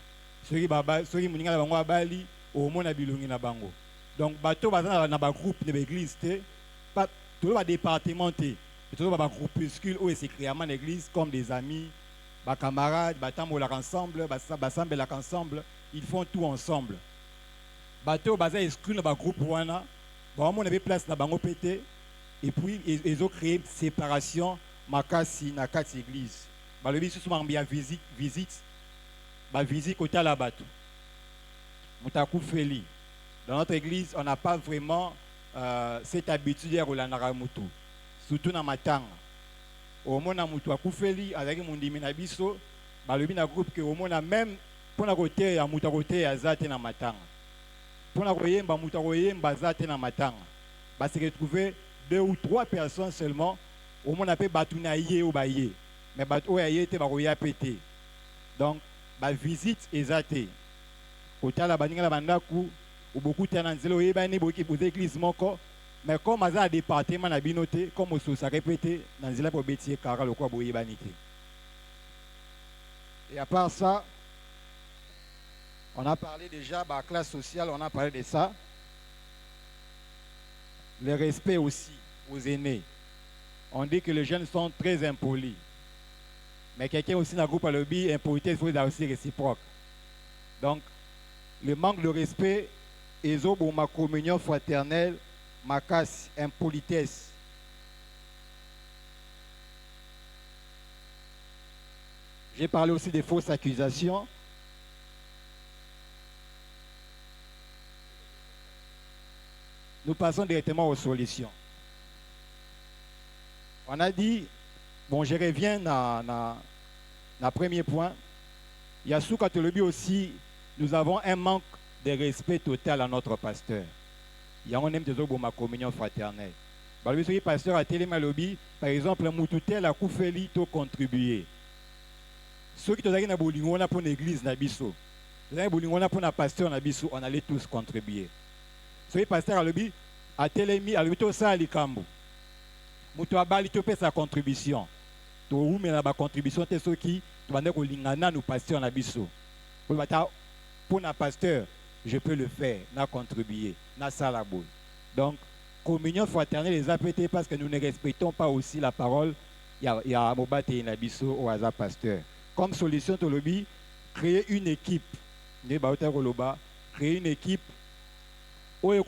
Ceux qui muninga na bango abali au monde na bilongi na bango. Donc bato bazana na ba groupe de l'église pas tout le départementé. Tout le groupuscule où c'est créé à l'église comme des amis, des camarades, des tambola ensemble, des sambela ensemble, ils font tout ensemble. Bato bazana exclu dans ba groupe wana, bon on avait place na bango pété et puis ils ont créé séparation makasi na kati église. Ba le biso souvent bien visite côté la bato. Mutaku feli. Dans notre église, on n'a pas vraiment cette habitude de rolandara mutu. Surtout dans matanga. Au moins, on a koufeli avec mon dimina biso, balobi na groupe que au moins même pour na côté ya mutu côté ya zate na matanga. Pour na koyemba mutu koyemba zate na matanga. Ba se retrouver 2 ou 3 personnes seulement, au moins on appelle batuna yé ou baye. Mais batu yé te ba koya pété. Donc ba visite ezate. Côté la baninga la bandaku ou beaucoup de nzelo yebani boki pour église moko. Mais comme à un département a binoté, comme on s'est répété, dans le pour bêtiser car le quoi boyer banité. Et à part ça, on a parlé déjà de la classe sociale, on a parlé de ça. Le respect aussi aux aînés. On dit que les jeunes sont très impolis. Mais quelqu'un aussi dans le groupe à lobby, impolité, il faut aussi réciproque. Donc, le manque de respect et ma communion fraternelle, ma casse, impolitesse. J'ai parlé aussi des fausses accusations. Nous passons directement aux solutions. On a dit, bon, je reviens à premier point. Il y a sous Katolobi aussi, nous avons un manque de respect total à notre pasteur. Il y a un même de ma communion fraternelle. Le pasteur a télémalobi, par exemple, Moutoutel a Koufeli to contribué. Ceux qui ont bolingo pour l'église Nabiso, bolingo pour la pasteur Nabiso, on allait tous contribuer. Ceux qui pasteur a lobi a télémi a lobi to ça likambo. Moutou abali to sa contribution. To ou mais la contribution te ceux qui doivent ko lingana nous pasteur Nabiso. Pour la pasteur je peux le faire, n'a contribué, n'a salabou. Donc, communion fraternelle les a pété parce que nous ne respectons pas aussi la parole. Il y a Mobate et Nabiso au hasard pasteur. Comme solution, Tolobi, créer une équipe. Créer une équipe. Une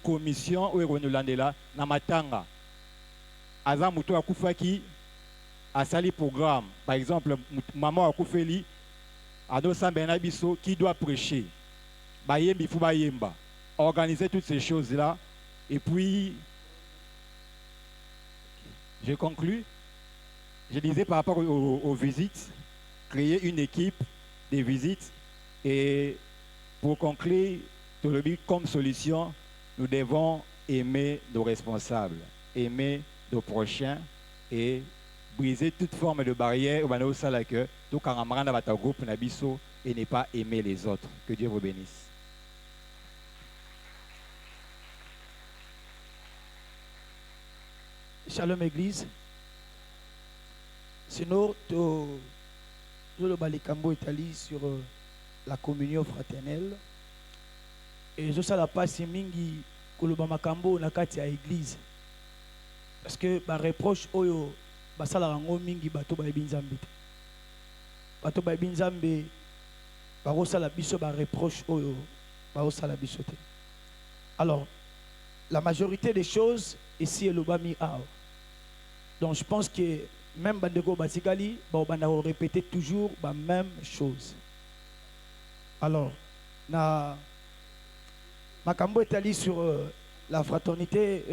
commission où Namatanga. Aza Moutou Akufaki. À sali programme, par exemple, maman Akoufeli, Ado Sambenabiso, qui doit prêcher, Bayembi Foubayemba, organiser toutes ces choses-là, et puis, je conclus, je disais par rapport aux visites, créer une équipe de visites, et pour conclure, comme solution, nous devons aimer nos responsables, aimer nos prochains, et briser toute forme de barrière au sein que tout camarade dans votre groupe Nabiso et ne pas aimer les autres. Que Dieu vous bénisse. Shalom Église. Sinon, le Balikambo Italie sur la communion fraternelle. Et je sais la passe mingi Koloba Makambo na kati ya Église. Parce que ba reproche oyo basala rango mingi bato ba ebinzambe bato ba ebinzambe ba rosala biso ba reproche oyo ba rosala biso te. Alors la majorité des choses ici est l'obami a. Donc je pense que même bandeko batikali ba banda répéter toujours la même chose. Alors na makambo etali sur la fraternité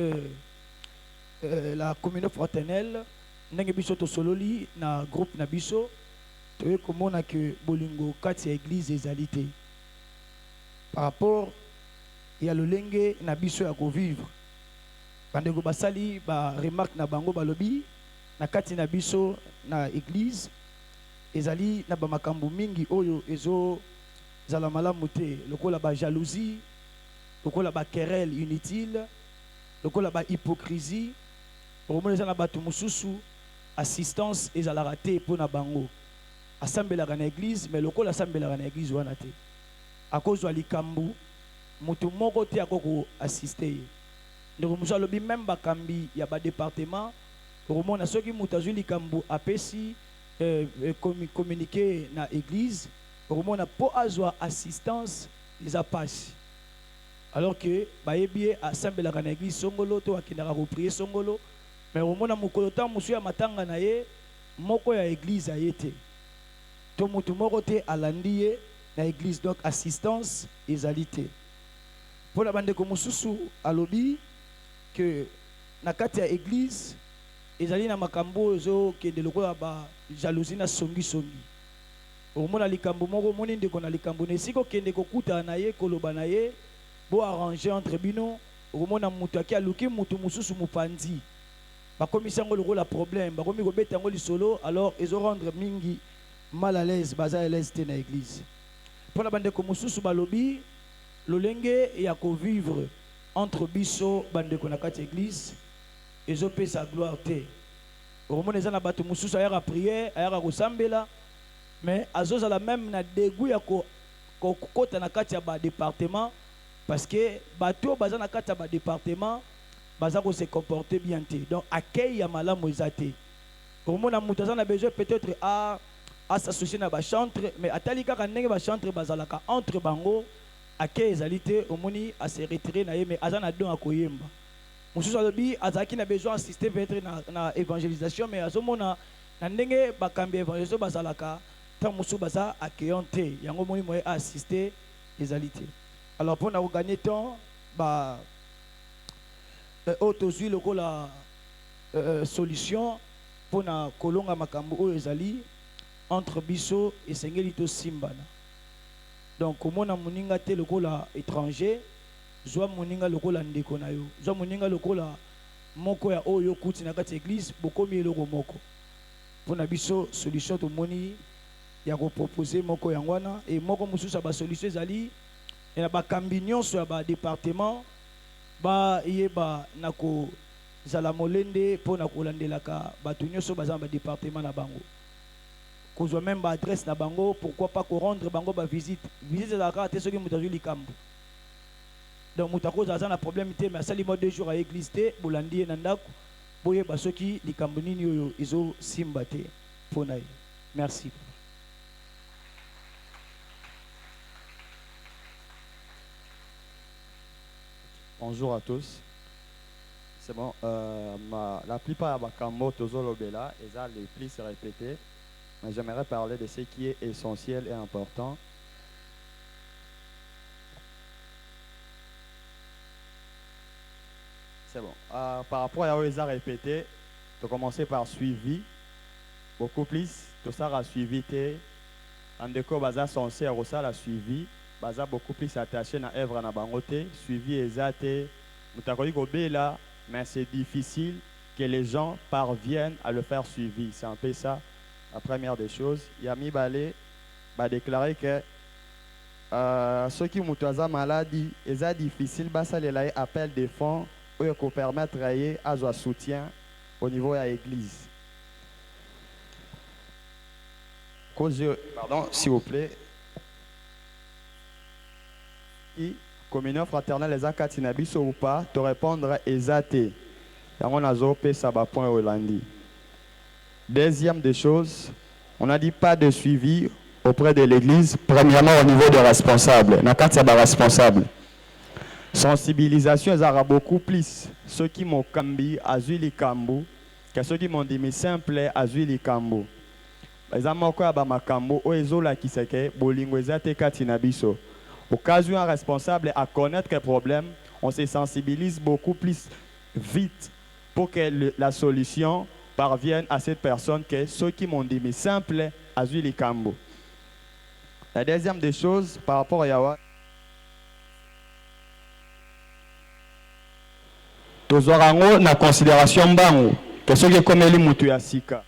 la communauté fraternelle. Ndenge biso to sololi na groupe na biso to komona que bolingo kati ya église ezalité par rapport ya lolenge na biso ya ko vivre bandeko basali ba remarque na bango balobi na kati na biso na église ezali na ba makambo mingi oyo ezo zala malamu te lokola ba jalousie lokola ba querelle inutile lokola ba hypocrisie omona na bato mususu assistance ezalaka te mpo na bango asambelaka na église mais lokola asambelaka na église wana te akozwa likambo mutu moko te akoko assister ye ndeko musu alobi même bakambi ya badépartement okomona soki mutu azwi likambo apesi communiquer na église okomona mpo azwa assistance eza pasi alors que bayebi ye asambelaka na église songolo to akendaka koprie songolo mais okomona mokolo ntango mosusu ya matanga na ye moko ya église aye te to mutu moko te alandi ye na église donc assistance ezali te mpo na bandeko mosusu alobi que na kati ya église ezali na makambo ezokende lokola ba jalousie na songisongi omona likambo moko omoni ndeko na likambo na esika okende kokutana na ye koloba na ye bo arranger entre bino okomona mutu aki aluki mutu mosusu mopanzi bakomisi yango lokola problème bakomi kobeta yango lisolo alors ezo rendre mingi mal à l'aise baza à l'aise te na église mpo na bandeko mosusu balobi lolenge ya kovivre entre biso bandeko na kati église ezopesa gloire te okomona eza na bato mosusu ayaka prière ayaka kosambela mais azozala même na dégoût ya kokota na kati ya badépartement parce que bato baza na kati ya badépartement baza ko se comporter bien te donc accueil ya malamu eza te okomona moto aza na besoin peut-être à s'associer na bachantre mais atali kaka ndenge bachantre bazalaka entre bango accueil ezali te omoni ase retirer na ye mais aza na don akoyemba mosusu alobi azalaki na besoin assister peut-être na évangélisation mais azomona na ndenge bakambi évangélisation bazalaka ntango mosusu baza accueillant te yango omoni moye assister ezali te alors mpo na koganye temps oyo tozwi lokola solution mpo na kolonga makambo oyo ezali entre biso esengeli tosimbana donc komona moninga te lokola étranger zwa moninga lokola ndeko na yo zwa moninga lokola moko ya oyo kuti na kati église bokomi eloko moko mpo na biso solution tomoni ya kopropose moko yango wana e moko mosusu ya basolution ezali na bakambi nyonso ya badépartement bayeba na kozala molende mpo na kolandelaka bato nyonso baza na badépartement na bango kozwa même baadresse na bango pourquoi pas korendre bango bavisite visite ezalaka te soki moto azwi likambo donc moto akozala aza na problème te mais asali mwa 2 jours ya église te bolandi ye na ndako boyeba soki likambo nini oyo ezosimba te mpo na ye merci. Bonjour à tous. C'est bon. La plupart des makambo tozolobela et ça les plus se répéter. Mais j'aimerais parler de ce qui est essentiel et important. C'est bon. Par rapport à ce qui répété, tu commencer par suivi. Beaucoup plus, tout ça a suivi. En déco, baza censé ça la suivi. Baza beaucoup plus attaché à l'œuvre na bangote, suivi exact. Mutakoli gobela, mais c'est difficile que les gens parviennent à le faire suivi. C'est un peu ça, la première des choses. Yami Balé va déclarer que ceux qui sont malades, c'est difficile, ça les appel des fonds pour permettre à un soutien au niveau de l'église. Pardon, s'il vous plaît. Communion fraternelle les akatina biso ou pas te répondre exacté yango nazo pesa ba point Hollandi. Deuxième des choses, on a dit pas de suivi auprès de l'église, premièrement au niveau des responsables na kati ya ba responsable. Sensibilisation ezara beaucoup plus ceux qui m'ont kambi azui likambo que ceux qui m'ont dit mais simple azui likambo. Bazama ko ba makambo o ezola kiseke bolingo ezate katina biso. Au cas où un responsable à connaître les problèmes, on se sensibilise beaucoup plus vite pour que la solution parvienne à cette personne que ceux qui m'ont dit mais simple à Zuli Kambo. La deuxième des choses par rapport à Yawa, tous aurons la considération bango que soki ekomeli mutu ya sika.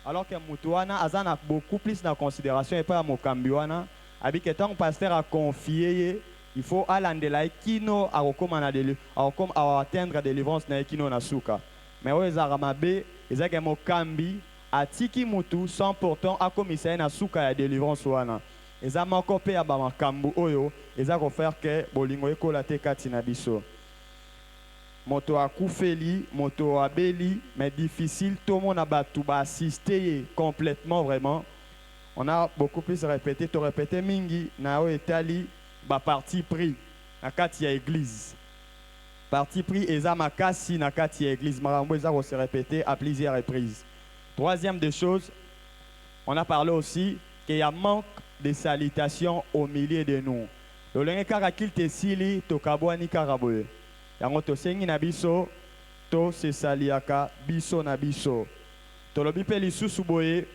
Alors que Moutouana a beaucoup plus de considération et pas à Mokambiwana. Avec que tant que pasteur a confié, il faut aller là kino à atteindre la délivrance na kino na suka. Mais aux Aramabe, ils ont que Mokambi a tiki mutu sans pourtant a commissaire na suka la délivrance wana. Ils ont makopé à Bamakambu oyo, ils ont offert que bolingo ekolate katina biso. Moto a koufeli, moto a beli, mais difficile, tout le monde a battu, assister complètement vraiment. On a beaucoup plus répété, tu répété mingi, na o etali, ba parti pris, na kati ya église. Parti pris, eza makasi na kati ya église. Marambo eza se répété à plusieurs reprises. Troisième des choses, on a parlé aussi qu'il y a manque de salutations au milieu de nous. Le lengue karakil te sili, to kabwani karaboye. Yango to sengi na biso to se saliaka biso na biso to lobi pe lisusu boye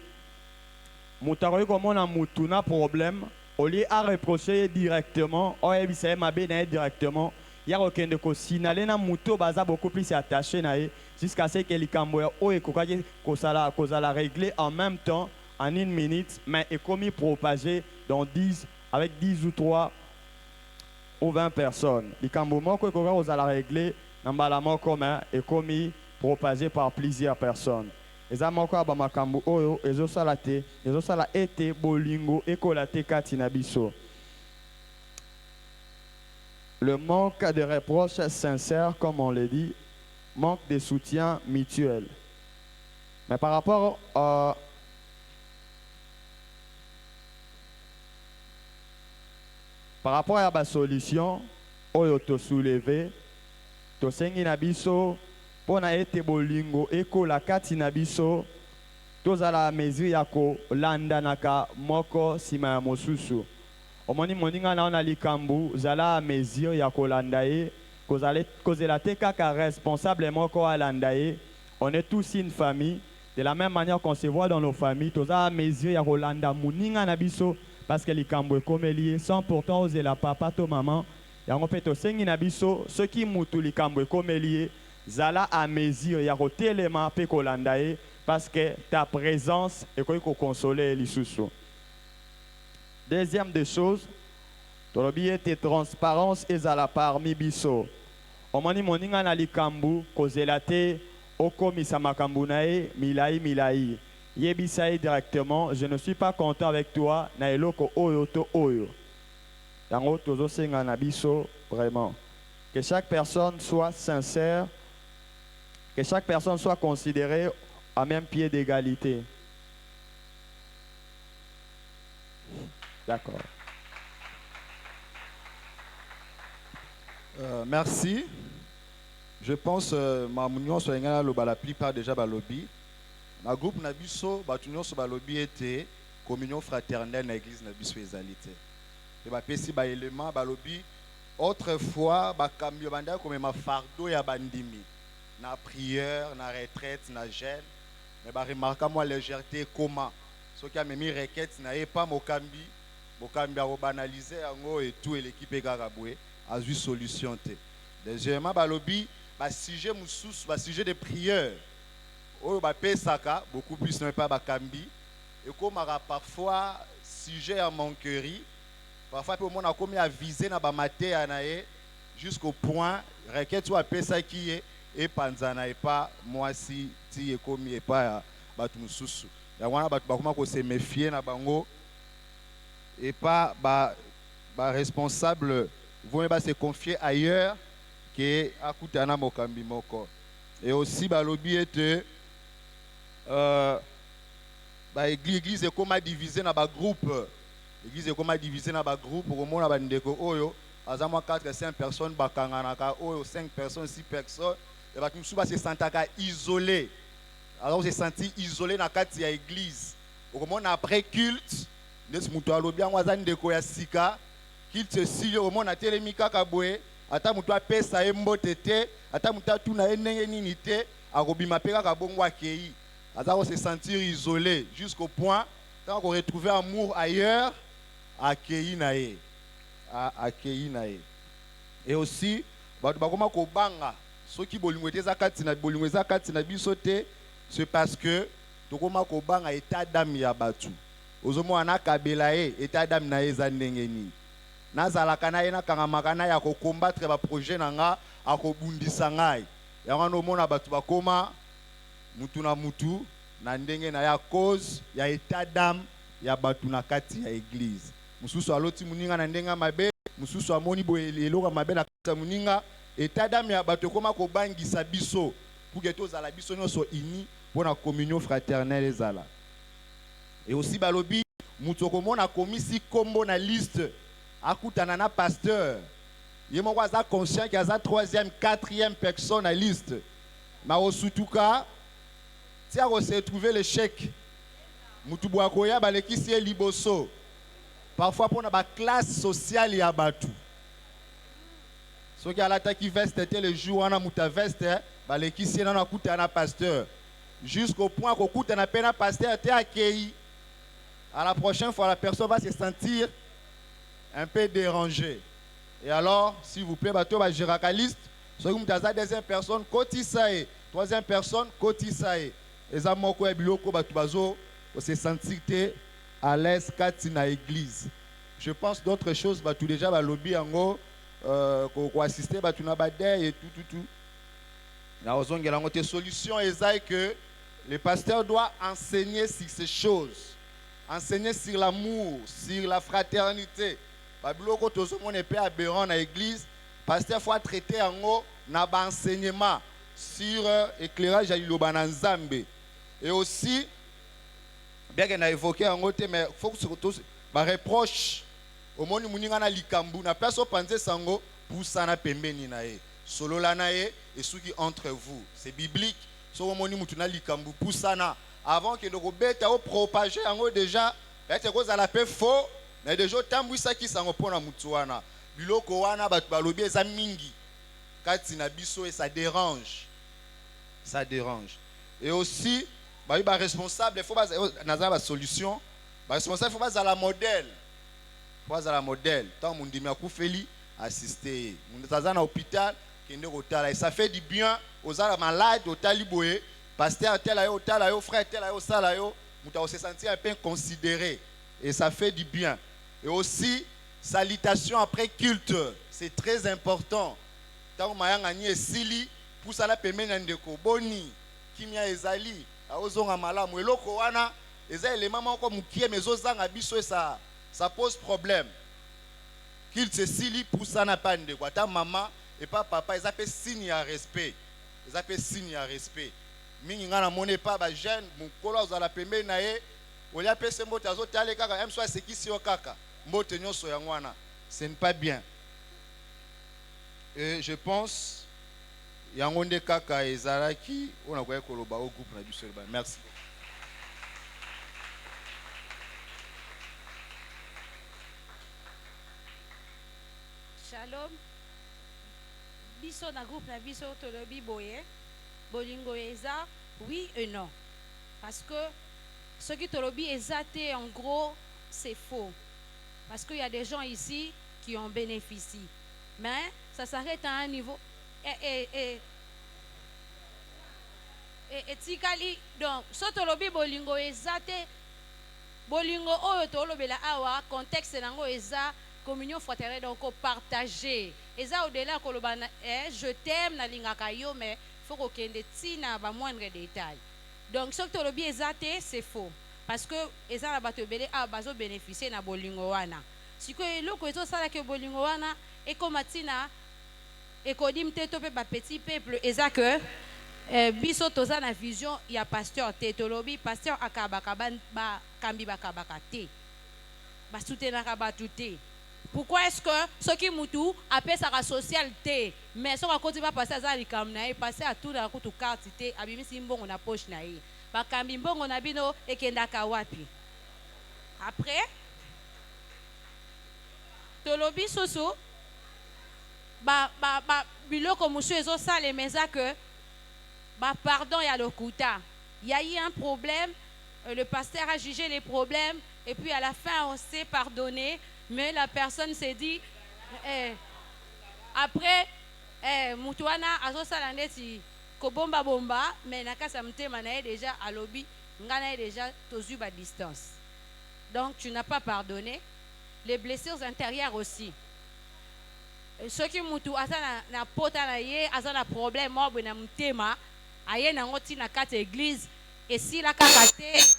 mutaro ko mona mutu na problème au lieu à reprocher directement o ebisa mabe na directement ya okende ko signaler na mutu baza beaucoup plus attaché na ye jusqu'à ce que likambo ya o ekokaki kozala régler en même temps en une minute mais est commis propagé dans 10 avec 10 ou 3 ou 20 personnes. Les cambomans que vous allez régler, n'emballement commun est commis, propagé par plusieurs personnes. Les amanko abamakambu oyo, les osalate, les osala ete bolingo ekolate katinabiso. Le manque de reproches sincères, comme on le dit, manque de soutien mutuel. Mais par rapport à par rapport à la solution, oyo to soulever, to sengi na biso, pona ete bolingo eko la kati na biso, to zala mesure ya ko landa naka moko sima ya mosusu. Omoni moninga na ona likambu, zala mesure ya ko landa ye, kozela te kaka responsable moko a landa ye. On est tous une famille, de la même manière qu'on se voit dans nos familles, to zala mesure ya ko landa moninga na biso. Parce que les camboues comme liés sans pourtant oser la papa to maman ya on peut sengi na biso ceux qui mutu les camboues comme liés zala à mesure ya ko telema pe ko landae parce que ta présence est ko consoler les sous. Deuxième des choses to lobié te transparence et zala parmi biso omani moninga na likambu ko zelate okomisa makambu nae milai Yebisaï directement, je ne suis pas content avec toi, na eloko oyo to oyo. Yango tozo senga na biso vraiment. Que chaque personne soit sincère, que chaque personne soit considérée à même pied d'égalité. D'accord. Merci. Je pense ma mounion soit la plupart déjà balobi. Na groupe na biso batunyo so balobi était communion fraternelle na église na biso ezalité. Et ba pesi ba élément balobi autrefois ba kambio banda comme ma fardeau ya bandimi na prière, na retraite, na jeûne. Mais ba remarquer moi légèreté comment ce qui a mis requête na pas mokambi bokambi a banaliser yango et tout et l'équipe Garaboué a eu solution té. Deuxièmement balobi ba sujet mususu ba sujet de prière. Oyo ba pesaka beaucoup plus non pas bakambi et comme parfois sujet à manquerie parfois peut mon a commis à viser na ba maté anaye jusqu'au point requête ou pesa qui est et panzana et pas moi si ti e commis et pas batu mususu. Ya wana batu bakoma ko se méfier na bango et pas responsable vont se confier ailleurs que akutana mokambi moko. Et aussi balobi était l'église est comme divisé dans ba groupe. L'église est comme divisé dans ba groupe pour mona bandeko oyo azama 4 5 personnes bakanganaka oyo 5 personnes 6 personnes et batu musuba se sentaka isolé. Alors on se senti isolé dans kati ya église. Au moment après culte nes mutu alobi yango aza ndeko ya sika kilte silo omona telemi kaka boye ata mutu apesa ye mbote te ata mutu atuna ye ndenge nini te akobima mpe kaka bongo akei aza se sentir isolé jusqu'au point tant qu'on retrouver amour ailleurs akei na ye akei na ye. Et aussi bato bakoma kobanga soki bolingo te za kati na bolingo za kati na biso te c'est parce que tokoma kobanga état d'âme ya batu ozomo ana kabela ye état d'âme na eza ndenge nini nazalaka na ye nakangamaka na ya kokombattre baprojet na nga akobundisa ngai yango nomona bato bakoma mutu na mutu na ndenge na ya cause ya état d'âme ya batu na kati ya église. Mususu aloti muninga na ndenge mabe mususu amoni boye eloko mabe na kati ya muninga état d'âme ya batu koma kobangisa biso pour que tozala biso nyonso ini pour la communion fraternelle ezala. Et aussi balobi mutu komona komisi kombo na liste akutana na pasteur yemo kwa za conscient qu'il y a za 3e 4e personne à liste ma osutuka ti a se trouver le chèque mutu bwakoya balekisi liboso parfois pour na ba classe sociale ya batu soki alata ki veste te le jour wana muta veste balekisi na kutana na pasteur jusqu'au point ko kutana pena pasteur te akei. À la prochaine fois, la personne va se sentir un peu dérangée. Et alors, s'il vous plaît, bateau va gérer la liste. Si vous avez deuxième personne, kotisae. Troisième personne, kotisae. Et ça, moi, quoi, biloko, bateau bazo, on se sentir à l'aise kati na église. Je pense d'autres choses, bateau déjà, ba lobby en gros, qu'on assister, bateau na badé et tout. La raison que la solution est que le pasteur doit enseigner sur ces choses. Enseigner sur l'amour, sur la fraternité. Babiloko tozomo ne peut aberrant dans l'église. Pasteur faut traiter en haut na ba enseignement sur éclairage à l'Ilobana Nzambe. Et aussi bien qu'on a évoqué en haut mais faut que surtout ba reproche au moni muninga na likambu na place au panze sango pour sana pembeni na ye. Solo la na ye et ceux qui entre vous. C'est biblique. So au moni mutuna likambu pour sana. Avant que nous bêta propager en haut déjà peut-être que ça la fait faux mais déjà tambu ça qui s'en pona mutuana biloko wana batu balobi eza mingi kati na biso et ça dérange et aussi ba responsable il faut pas naza ba solution ba responsable il faut pas à la modèle tant mundi mi akufeli assister mundi taza na hôpital kende kotala et ça fait du bien aux ala malade otali boye pasteur tel ayo frère tel ayo sala yo muta se sentir un peu considéré et ça fait du bien. Et aussi salutation après culte, c'est très important. Tant mayanga ni esili pour ça la pemena ndeko boni kimia ezali aozonga malamu eloko wana eza élément moko mukie mezozanga biso ça pose problème. Culte esili pour ça na pas ndeko ata maman et pas papa ils appellent signe à respect. Mingi ngana mone pa ba jeune mukolo azala pembeni na ye olia pese mbote azotale kaka même soit sekisi yo kaka mbote nyonso ya ngwana ce n'est pas bien. Et je pense yango nde kaka ezalaki ona koya koloba au groupe na biso. Merci. Shalom. Biso na groupe na biso tolobi boye bolingo eza oui et non parce que ce qui tolobi ezate en gros c'est faux Parce qu'il y a des gens ici qui en bénéficient. Mais ça s'arrête à un niveau. Et tikali, donc, sotolobi bolingo ezate, bolingo oyo tolobela awa, contexte nango eza, communion fraternelle, donc partager. Eza au-delà koloba, je t'aime, na lingaka yo, mais faut qu'on kende tina ba moindre détail. Donc, sotolobi ezate, c'est faux. Parce que eza na bato belé a bazo bénéficier na bolingo wana. Si que eloko ezo sala ke bolingo wana, et comme tina, et kodim te tope ba petit peuple, eza que biso toza na vision ya pasteur tetolobi pasteur akabaka ba kambi bakabaka te ba soutenaka batu te. Pourquoi est-ce que ce qui mutu appelle ça social te mais so akoti ba passer za likam na e passer à tout na kutu carte te abimisi mbongo na poche na e ba kambi mbongo na bino ekendaka wapi après tolobi soso ba biloko musu ezo sale meza que pardon, il y a le kuta. Il y a eu un problème, le pasteur a jugé les problèmes, et puis à la fin, on s'est pardonné, mais la personne s'est dit, après, Moutouana, Azo Salandeti, Kobomba Bomba, mais Nakasa Mtema n'a déjà à lobby, Ngana déjà tozu à distance. Donc, tu n'as pas pardonné. Les blessures intérieures aussi. Ceux qui Moutou, Asa na pota na ye, Asa na problème, moi, Bena Mtema, aye nangoti na kati église et si la kakate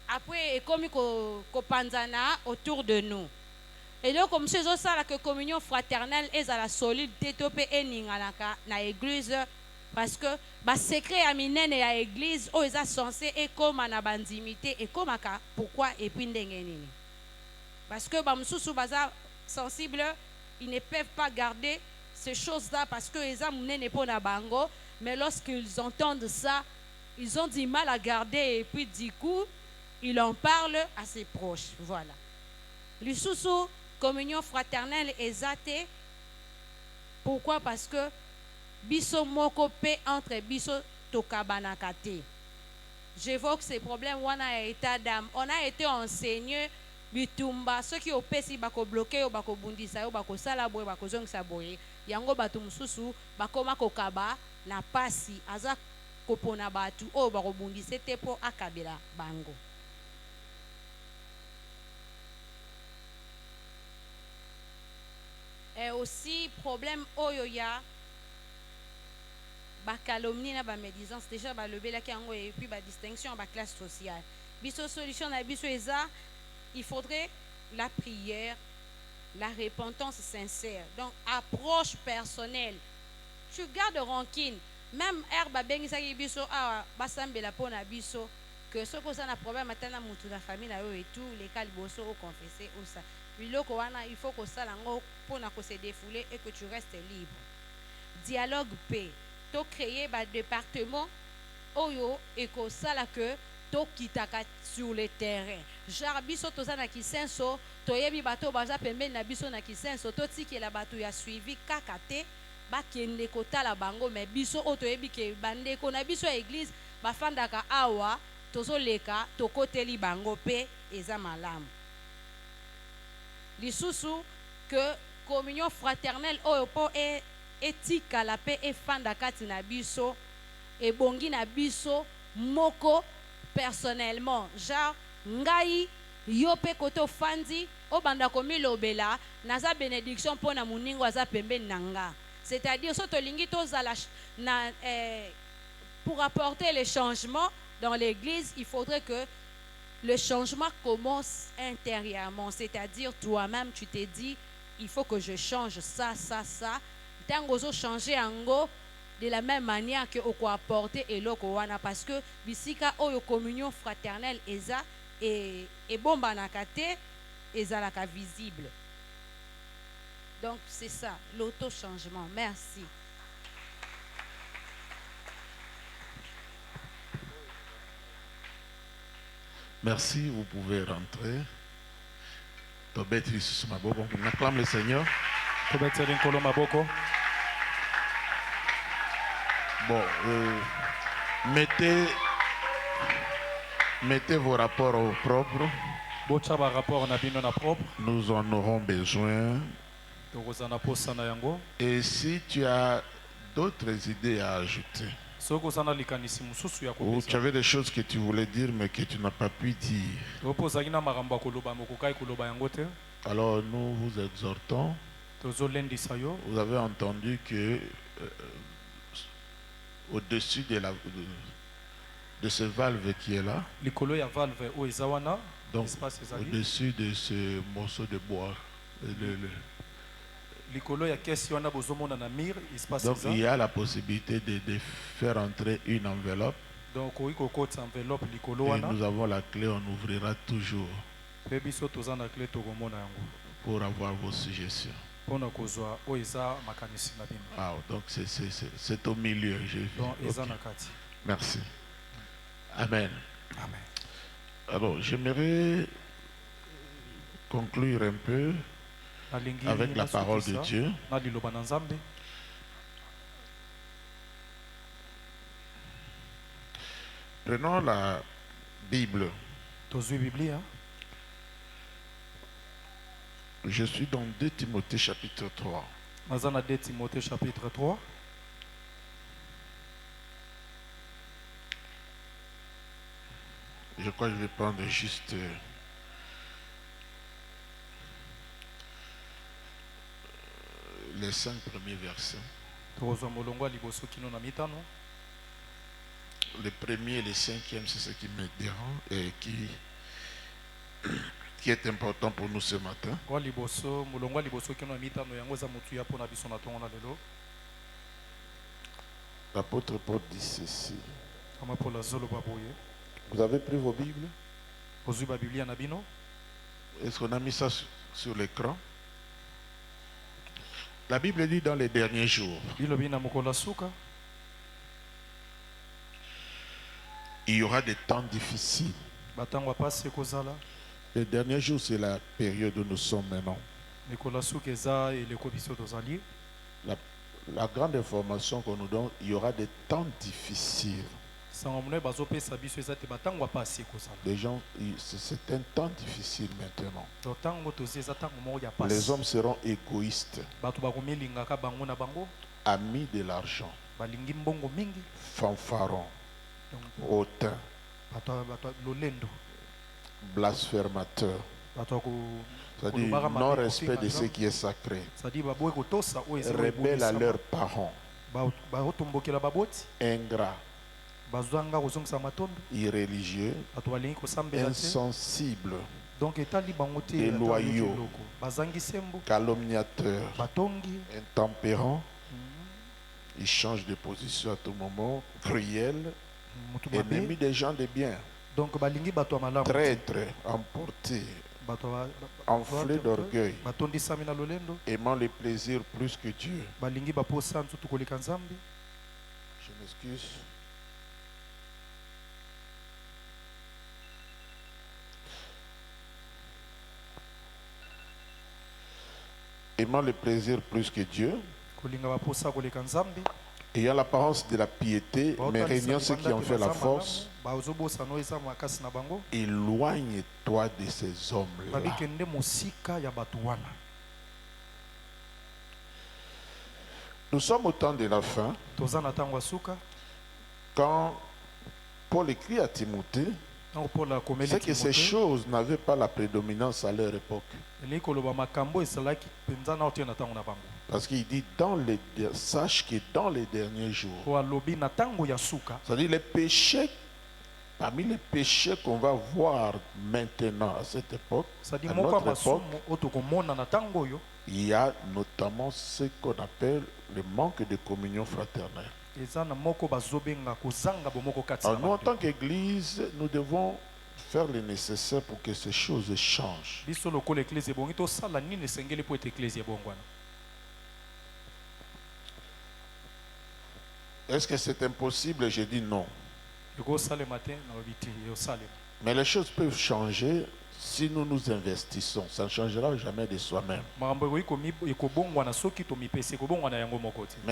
après et comme ko panzana autour de nous et donc comme c'est ça la communion fraternelle est à la solide topé eninganaka na église parce que ba secret ya minene ya église o eza censé et comme na bandimité et comme aka pourquoi et puis ndenge nini parce que ba msusu baza sensible ils ne peuvent pas garder ces choses là parce que eza munene po na bango. Mais lorsqu'ils entendent ça, ils ont du mal à garder et puis du coup, ils en parlent à ses proches. Voilà. L'Isusu, communion fraternelle exate. Pourquoi? Parce que biso moko pe entre biso tokabanakate. J'évoque ces problèmes on a état d'âme. On a été enseigné bitumba ceux qui opesi bako bloqué ou bako bundisa ou bako salabo bako zongisa boye. Yango batu mususu bakoma kokaba na pasi aza kopona batu o bakobundisa te po akabela bango. Et aussi problème oyoya ba calomnie na ba médisance déjà ba lebela ki yango et puis ba distinction ba classe sociale. Biso solution na biso eza il faudrait la prière, la repentance sincère. Donc approche personnelle. Tu gardes rancune. Même herbe bengisaki biso a basambela pona biso que ce que ça na problème matana mutu na famille na yo et tout les cas liboso au confesser ou ça. Biloko wana il faut que ça lango pona ko se défouler et que tu restes libre. Dialogue paix. To créer ba département oyo et que ça la que to kitaka sur le terrain. Genre biso to za na kisenso to yebi bato baza pembeni na biso na kisenso to tiki la bato ya suivi kakate bakende kotala bango mais biso oto yebi ke bandeko na biso église bafandaka awa tozoleka tokoteli bango pe eza malamu. Lisusu que communion fraternelle oyo po etika la pe efanda kati na biso e bongi na biso moko personnellement genre ngai yo pe koto fandi o banda komi lobela naza bénédiction pona muningo aza pembeni nanga. C'est-à-dire, pour apporter les changements dans l'église, il faudrait que le changement commence intérieurement. C'est-à-dire, toi-même, tu t'es dit, il faut que je change ça, ça, ça. Tangozo changer ango de la même manière que au apporter et loko wana parce que bisika oyo communion fraternelle eza et bomba nakate eza la visible. Donc, c'est ça, l'auto-changement. Merci. Merci, vous pouvez rentrer. On acclame le Seigneur. Bon, mettez vos rapports au propre. Nous en aurons besoin. Et si tu as d'autres idées à ajouter, ou tu avais des choses que tu voulais dire mais que tu n'as pas pu dire, alors nous vous exhortons. Vous avez entendu que au-dessus de ce valve qui est là, donc au-dessus de ce morceau de bois, donc il y a la possibilité de faire entrer une enveloppe. Et nous avons la clé, on ouvrira toujours pour avoir vos suggestions. Ah, donc c'est au milieu, j'ai vu. Okay. Merci. Amen. Amen. Alors, j'aimerais conclure un peu avec la parole de Dieu. Prenons la Bible. Je suis dans 2 Timothée chapitre 3. 2 Timothée chapitre 3. Je crois que je vais prendre juste les 5 premiers versets. Le premier et le 5e, c'est ce qui me dérange et qui est important pour nous ce matin. L'apôtre Paul dit ceci. Vous avez pris vos Bibles? Est-ce qu'on a mis ça sur l'écran? La Bible dit dans les derniers jours, il y aura des temps difficiles. Les derniers jours, c'est la période où nous sommes maintenant. La grande information qu'on nous donne, il y aura des temps difficiles. Les gens, c'est un temps difficile maintenant. Les hommes seront égoïstes, amis de l'argent, fanfarons, hautains, blasphémateurs, c'est-à-dire non-respect de ce qui est sacré, rebelles à leurs parents, ingrats, irréligieux, insensibles, déloyaux, calomniateurs, intempérants. Ils changent de position à tout moment, cruels, ennemis des gens de bien, traîtres, emportés, enflés d'orgueil, aimant les plaisirs plus que Dieu. Je m'excuse. Aimant les plaisirs plus que Dieu, ayant l'apparence de la piété, mais régnant ceux qui ont fait la force, éloigne-toi de ces hommes-là. Nous sommes au temps de la fin. Quand Paul écrit à Timothée, c'est que ces choses n'avaient pas la prédominance à leur époque. Parce qu'il dit, sache que dans les derniers jours, c'est-à-dire les péchés, parmi les péchés qu'on va voir maintenant à cette époque, à notre époque, il y a notamment ce qu'on appelle le manque de communion fraternelle. Alors nous, en tant qu'Église, nous devons faire le nécessaire pour que ces choses changent. Est-ce que c'est impossible? Je dis non. Mais les choses peuvent changer si nous nous investissons. Ça ne changera jamais de soi-même. Mais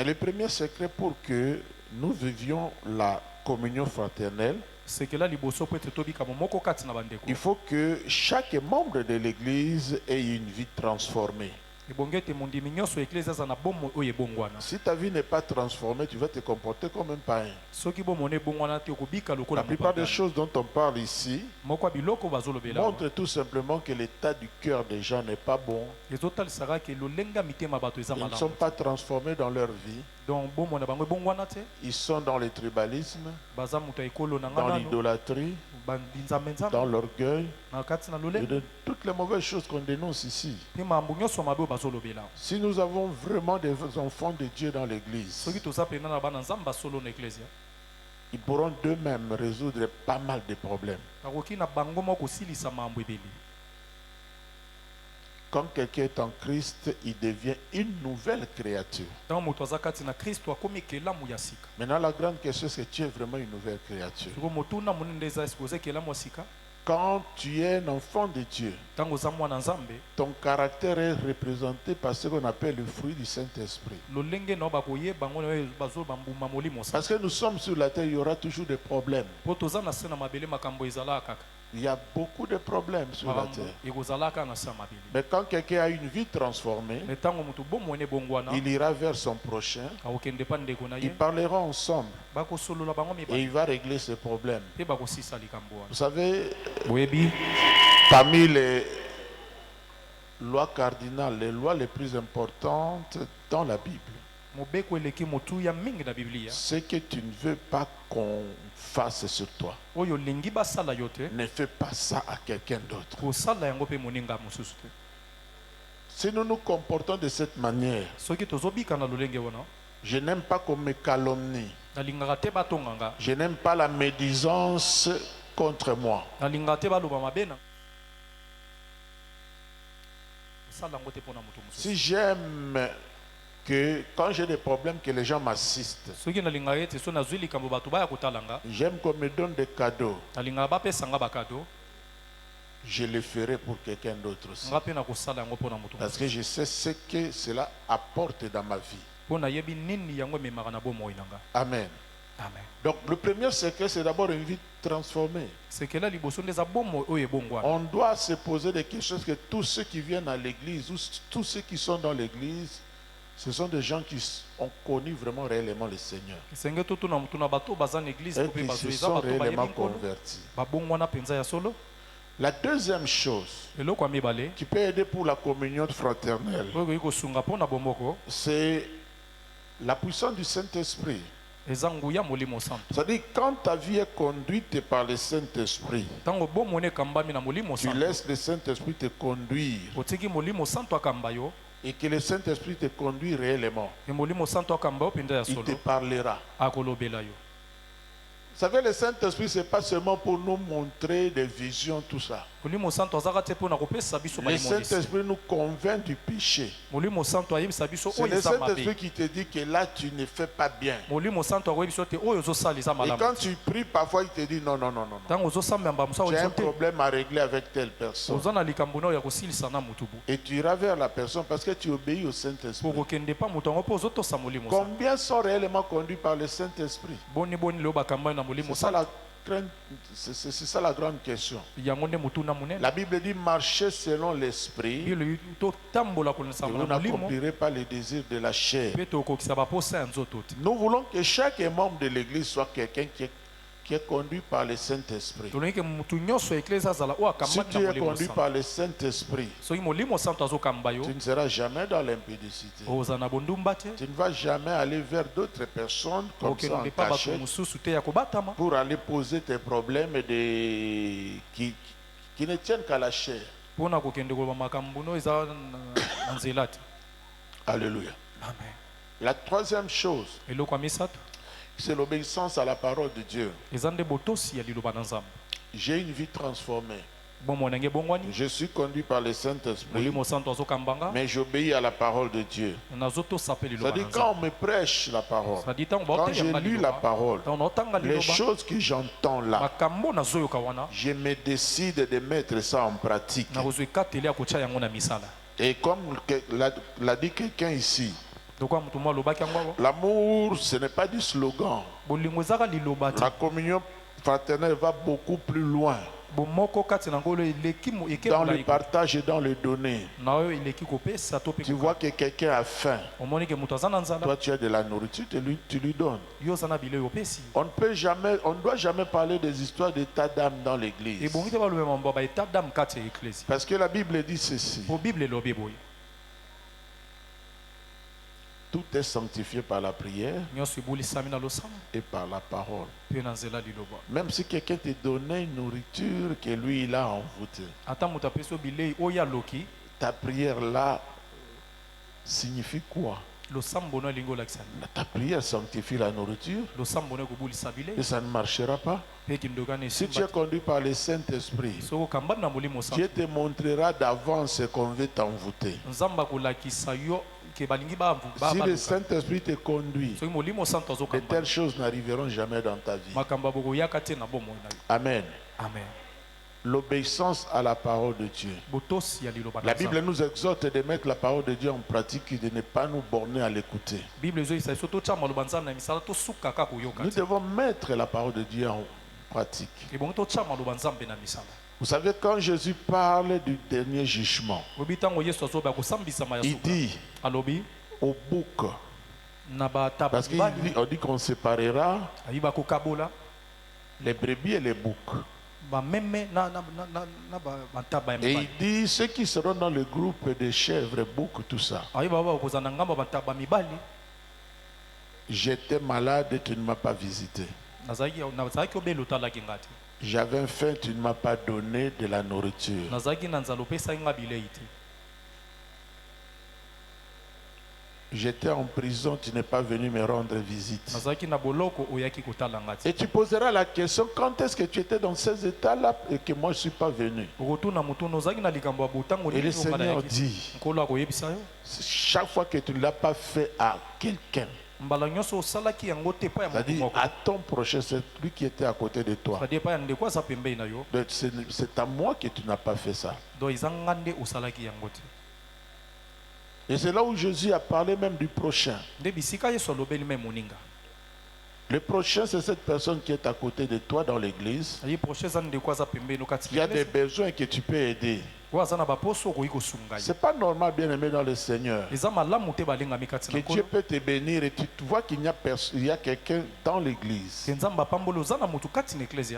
le premier secret pour que nous vivions la communion fraternelle, Il faut que chaque membre de l'église ait une vie transformée. Si ta vie n'est pas transformée, tu vas te comporter comme un païen. La plupart des choses dont on parle ici montrent tout simplement que l'état du cœur des gens n'est pas bon. Ils ne sont pas transformés dans leur vie. Ils sont dans le tribalisme, dans l'idolâtrie, dans l'orgueil, et de toutes les mauvaises choses qu'on dénonce ici. Si nous avons vraiment des enfants de Dieu dans l'église, ils pourront d'eux-mêmes résoudre pas mal de problèmes. Quand quelqu'un est en Christ, il devient une nouvelle créature. Maintenant, la grande question, c'est que tu es vraiment une nouvelle créature. Quand tu es un enfant de Dieu, ton caractère est représenté par ce qu'on appelle le fruit du Saint-Esprit. Parce que nous sommes sur la terre, il y aura toujours des problèmes. Il y a beaucoup de problèmes sur la terre. Mais quand quelqu'un a une vie transformée, il ira vers son prochain, ils parleront ensemble et il va régler ses problèmes. Vous savez, parmi les lois cardinales, les lois les plus importantes dans la Bible, ce que tu ne veux pas qu'on fasse sur toi, ne fais pas ça à quelqu'un d'autre. Si nous nous comportons de cette manière, je n'aime pas qu'on me calomnie, je n'aime pas la médisance contre moi. Si j'aime que quand j'ai des problèmes, que les gens m'assistent. J'aime qu'on me donne des cadeaux. Je le ferai pour quelqu'un d'autre aussi. Parce que je sais ce que cela apporte dans ma vie. Amen. Donc le premier secret, c'est d'abord une vie transformée. On doit se poser des questions que tous ceux qui viennent à l'église, ou tous ceux qui sont dans l'église, ce sont des gens qui ont connu vraiment réellement le Seigneur. Et qui se sont réellement convertis. La deuxième chose qui peut aider pour la communion fraternelle, c'est la puissance du Saint-Esprit. C'est-à-dire quand ta vie est conduite par le Saint-Esprit, tu laisses le Saint-Esprit te conduire. Et que le Saint-Esprit te conduit réellement. Il te parlera. Vous savez, le Saint-Esprit, ce n'est pas seulement pour nous montrer des visions, tout ça. Le Saint-Esprit nous convainc du péché. C'est le Saint-Esprit qui te dit que là, tu ne fais pas bien. Et quand tu pries, parfois, il te dit non, non, non, non. J'ai un problème à régler avec telle personne. Et tu iras vers la personne parce que tu obéis au Saint-Esprit. Combien sont réellement conduits par le Saint-Esprit? C'est ça la grande question. La Bible dit marcher selon l'esprit et vous n'accomplirez pas les désirs de la chair. Nous voulons que chaque membre de l'église soit quelqu'un qui est conduit par le Saint-Esprit. Si tu es conduit par le Saint-Esprit, tu ne seras jamais dans l'impudicité. Tu ne vas jamais aller vers d'autres personnes comme ça en cachette pour aller poser tes problèmes qui ne tiennent qu'à la chair. Alléluia. La troisième chose, c'est l'obéissance à la parole de Dieu. J'ai une vie transformée. Je suis conduit par le Saint-Esprit, mais j'obéis à la parole de Dieu. C'est-à-dire quand on me prêche la parole, quand j'ai lu la parole, les choses que j'entends là, je me décide de mettre ça en pratique. Et comme l'a dit quelqu'un ici, l'amour, ce n'est pas du slogan. La communion fraternel va beaucoup plus loin dans le partage et dans le donner. Tu vois que quelqu'un a faim. Toi, tu as de la nourriture, tu lui donnes. On ne doit jamais parler des histoires d'état d'âme dans l'église. Parce que la Bible dit ceci. Tout est sanctifié par la prière et par la parole. Même si quelqu'un te donnait une nourriture que lui il a envoûté, ta prière là signifie quoi? Ta prière sanctifie la nourriture et ça ne marchera pas. Si tu es conduit par le Saint-Esprit, Dieu te montrera d'avance ce qu'on veut t'envoûter. Si le Saint-Esprit te conduit, de telles choses n'arriveront jamais dans ta vie. Amen. Amen. L'obéissance à la parole de Dieu. La Bible nous exhorte de mettre la parole de Dieu en pratique et de ne pas nous borner à l'écouter. Nous devons mettre la parole de Dieu en pratique. Vous savez, quand Jésus parle du dernier jugement, il dit au bouc, parce qu'on dit qu'on séparera les brebis et les boucs. Et il dit ceux qui seront dans le groupe des chèvres, boucs, tout ça. J'étais malade et tu ne m'as pas visité. J'avais faim, tu ne m'as pas donné de la nourriture. J'étais en prison, tu n'es pas venu me rendre visite. Et tu poseras la question, quand est-ce que tu étais dans ces états-là et que moi je ne suis pas venu? Et le Seigneur dit, chaque fois que tu ne l'as pas fait à quelqu'un, c'est-à-dire à ton prochain, c'est lui qui était à côté de toi. C'est à moi que tu n'as pas fait ça. Et c'est là où Jésus a parlé même du prochain. Le prochain, c'est cette personne qui est à côté de toi dans l'église, qui a des besoins que tu peux aider. C'est pas normal, bien aimé dans le Seigneur, que Dieu peut te bénir et tu vois qu'il y a quelqu'un dans l'église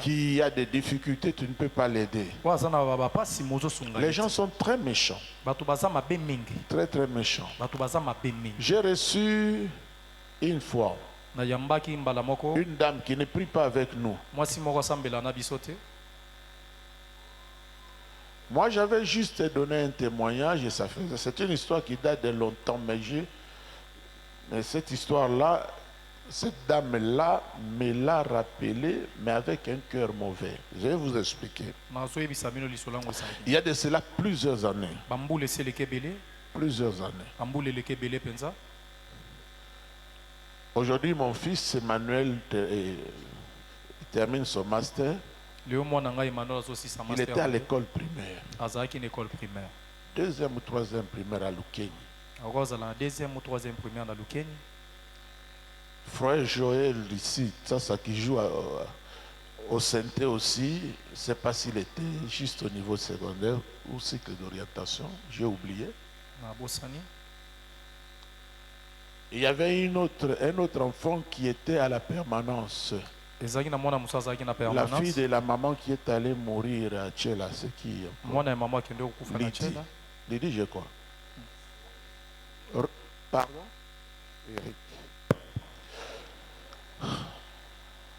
qui a des difficultés, tu ne peux pas l'aider. Les gens sont très méchants, très très méchants. J'ai reçu une fois une dame qui ne prie pas avec nous. Moi, j'avais juste donné un témoignage et c'est une histoire qui date de longtemps, mais cette histoire-là, cette dame-là me l'a rappelé, mais avec un cœur mauvais. Je vais vous expliquer. Il y a de cela plusieurs années. Plusieurs années. Aujourd'hui, mon fils Emmanuel termine son master. Il était à l'école primaire. Deuxième ou troisième primaire à Lukeni. Frère Joël ici, ça qui joue au Santé aussi, je ne sais pas s'il était juste au niveau secondaire ou cycle d'orientation, j'ai oublié. Il y avait un autre enfant qui était à la permanence. La fille de la maman qui est allée mourir à Tchela, c'est qui? Lydie, je crois. Pardon? Eric.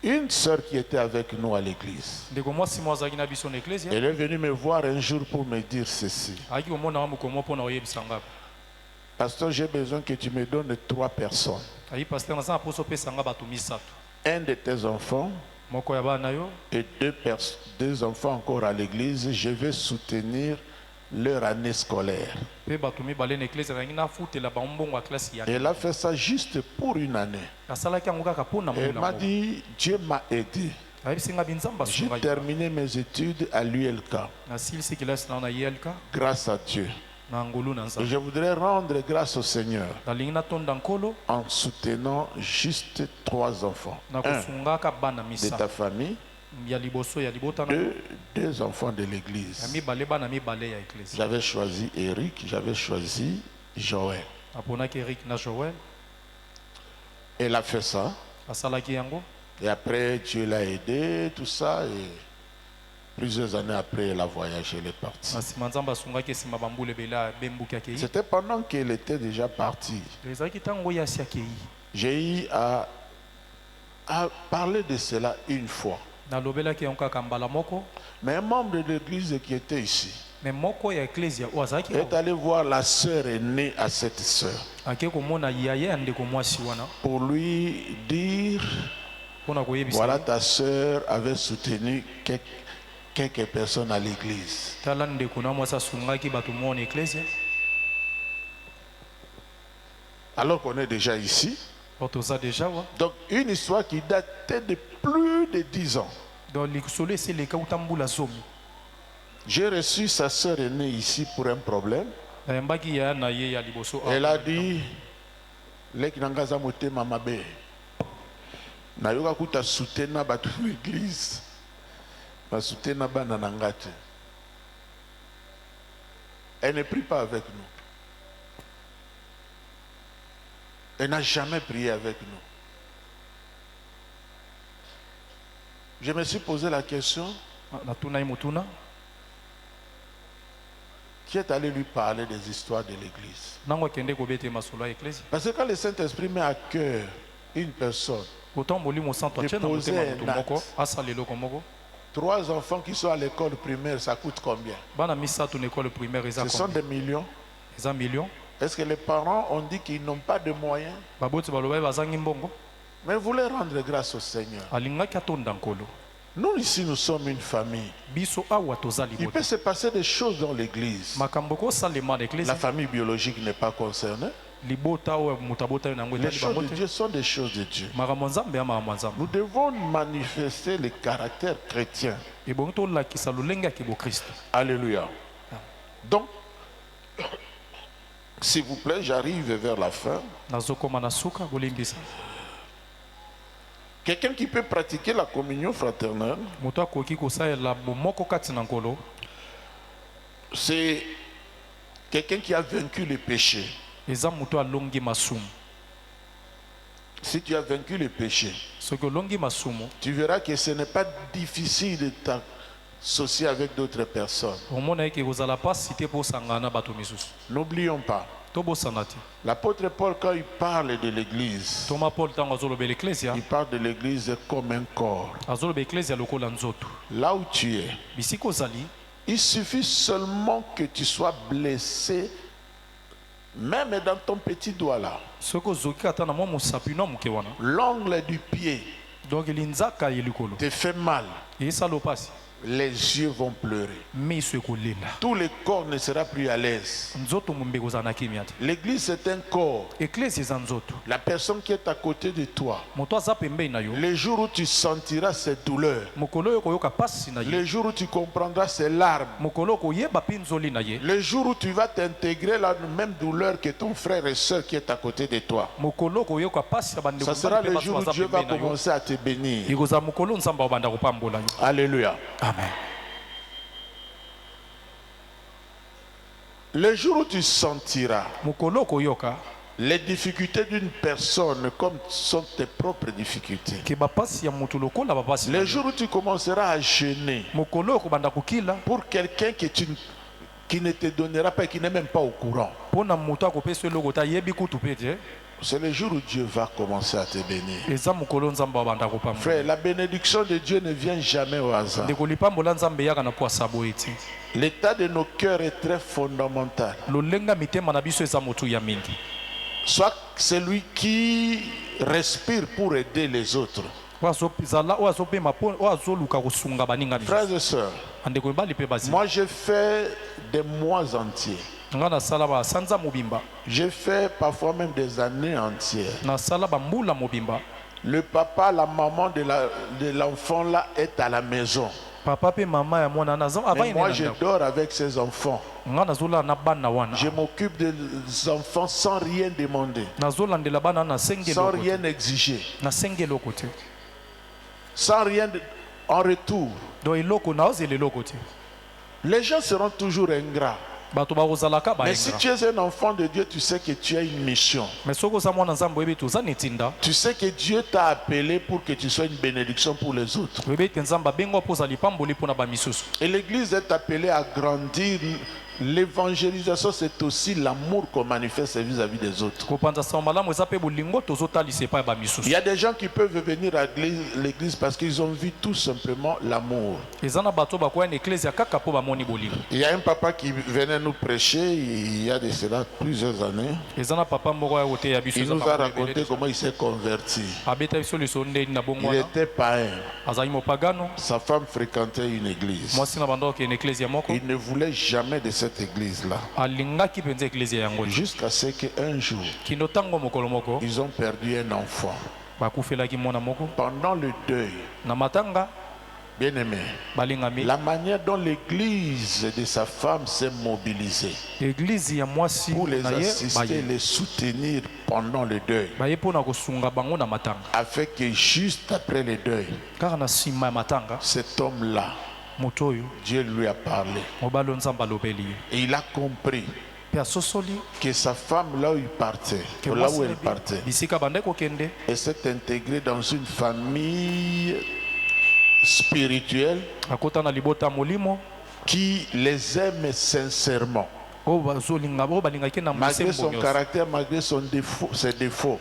Une sœur qui était avec nous à l'église. Elle est venue me voir un jour pour me dire ceci. Pasteur, j'ai besoin que tu me donnes 3 personnes. Un de tes enfants et 2 enfants encore à l'église, je vais soutenir leur année scolaire. Elle a fait ça juste pour une année. Elle m'a dit, Dieu m'a aidé. J'ai terminé mes études à l'ULK. Grâce à Dieu. Et je voudrais rendre grâce au Seigneur en soutenant juste 3 enfants. Un de ta famille, deux enfants de l'église. J'avais choisi Eric, j'avais choisi Joël. Elle a fait ça. Et après, Dieu l'a aidé, tout ça. Et plusieurs années après, elle a voyagé, elle est partie. C'était pendant qu'elle était déjà partie. J'ai eu à parler de cela une fois. Mais un membre de l'église qui était ici est allé voir la sœur aînée à cette sœur pour lui dire, voilà, ta sœur avait soutenu quelques personnes à l'église. Alors qu'on est déjà ici. Donc une histoire qui datait de plus de 10 ans. J'ai reçu sa sœur aînée ici pour un problème. Elle a dit, l'église elle ne prie pas avec nous. Elle n'a jamais prié avec nous. Je me suis posé la question, qui est allé lui parler des histoires de l'église? Parce que quand le Saint-Esprit met à cœur une personne de poser un acte, 3 enfants qui sont à l'école primaire, ça coûte combien? Ce sont des millions. Est-ce que les parents ont dit qu'ils n'ont pas de moyens? Mais vous voulez rendre grâce au Seigneur. Nous ici, nous sommes une famille. Il peut se passer des choses dans l'église. La famille biologique n'est pas concernée. Les choses de Dieu sont des choses de Dieu. Nous devons manifester le caractère chrétien. Alléluia. Donc, s'il vous plaît, j'arrive vers la fin. Quelqu'un qui peut pratiquer la communion fraternelle, c'est quelqu'un qui a vaincu le péché. Si tu as vaincu le péché, tu verras que ce n'est pas difficile de t'associer avec d'autres personnes. N'oublions pas. L'apôtre Paul, quand il parle de l'église, il parle de l'église comme un corps. Là où tu es, il suffit seulement que tu sois blessé, même dans ton petit doigt là. L'ongle du pied te fait mal. Les yeux vont pleurer. Tout le corps ne sera plus à l'aise. L'église est un corps. La personne qui est à côté de toi, le jour où tu sentiras ces douleurs, le jour où tu comprendras ces larmes, le jour où tu vas t'intégrer la même douleur que ton frère et soeur qui est à côté de toi, ça sera le jour où Dieu va commencer à te bénir. Alléluia. Amen. Le jour où tu sentiras les difficultés d'une personne comme sont tes propres difficultés, le jour où tu commenceras à jeûner pour quelqu'un qui ne te donnera pas et qui n'est même pas au courant, c'est le jour où Dieu va commencer à te bénir. Frère, la bénédiction de Dieu ne vient jamais au hasard. L'état de nos cœurs est très fondamental. Soit celui qui respire pour aider les autres. Frères et sœurs, moi j'ai fait des mois entiers. J'ai fait parfois même des années entières. Le papa, la maman de l'enfant là est à la maison. Mais moi je dors avec ces enfants. Je m'occupe des enfants sans rien demander, sans rien exiger, sans rien en retour, les gens seront toujours ingrats. Mais si tu es un enfant de Dieu, tu sais que tu as une mission. Tu sais que Dieu t'a appelé pour que tu sois une bénédiction pour les autres. Et l'Église est appelée à grandir. L'évangélisation, c'est aussi l'amour qu'on manifeste vis-à-vis des autres. Il y a des gens qui peuvent venir à l'église parce qu'ils ont vu tout simplement l'amour. Il y a un papa qui venait nous prêcher il y a de cela plusieurs années. Il nous a raconté comment il s'est converti. Il était païen. Sa femme fréquentait une église. Il ne voulait jamais de cette église-là. Jusqu'à ce qu'un jour, ils ont perdu un enfant. Pendant le deuil, bien aimé, la manière dont l'église de sa femme s'est mobilisée pour les assister, les soutenir pendant le deuil, a fait que juste après le deuil, cet homme-là, Dieu lui a parlé. Et il a compris que sa femme, là où il partait, là où elle partait, elle s'est intégrée dans une famille spirituelle qui les aime sincèrement. Malgré son caractère, malgré ses défauts,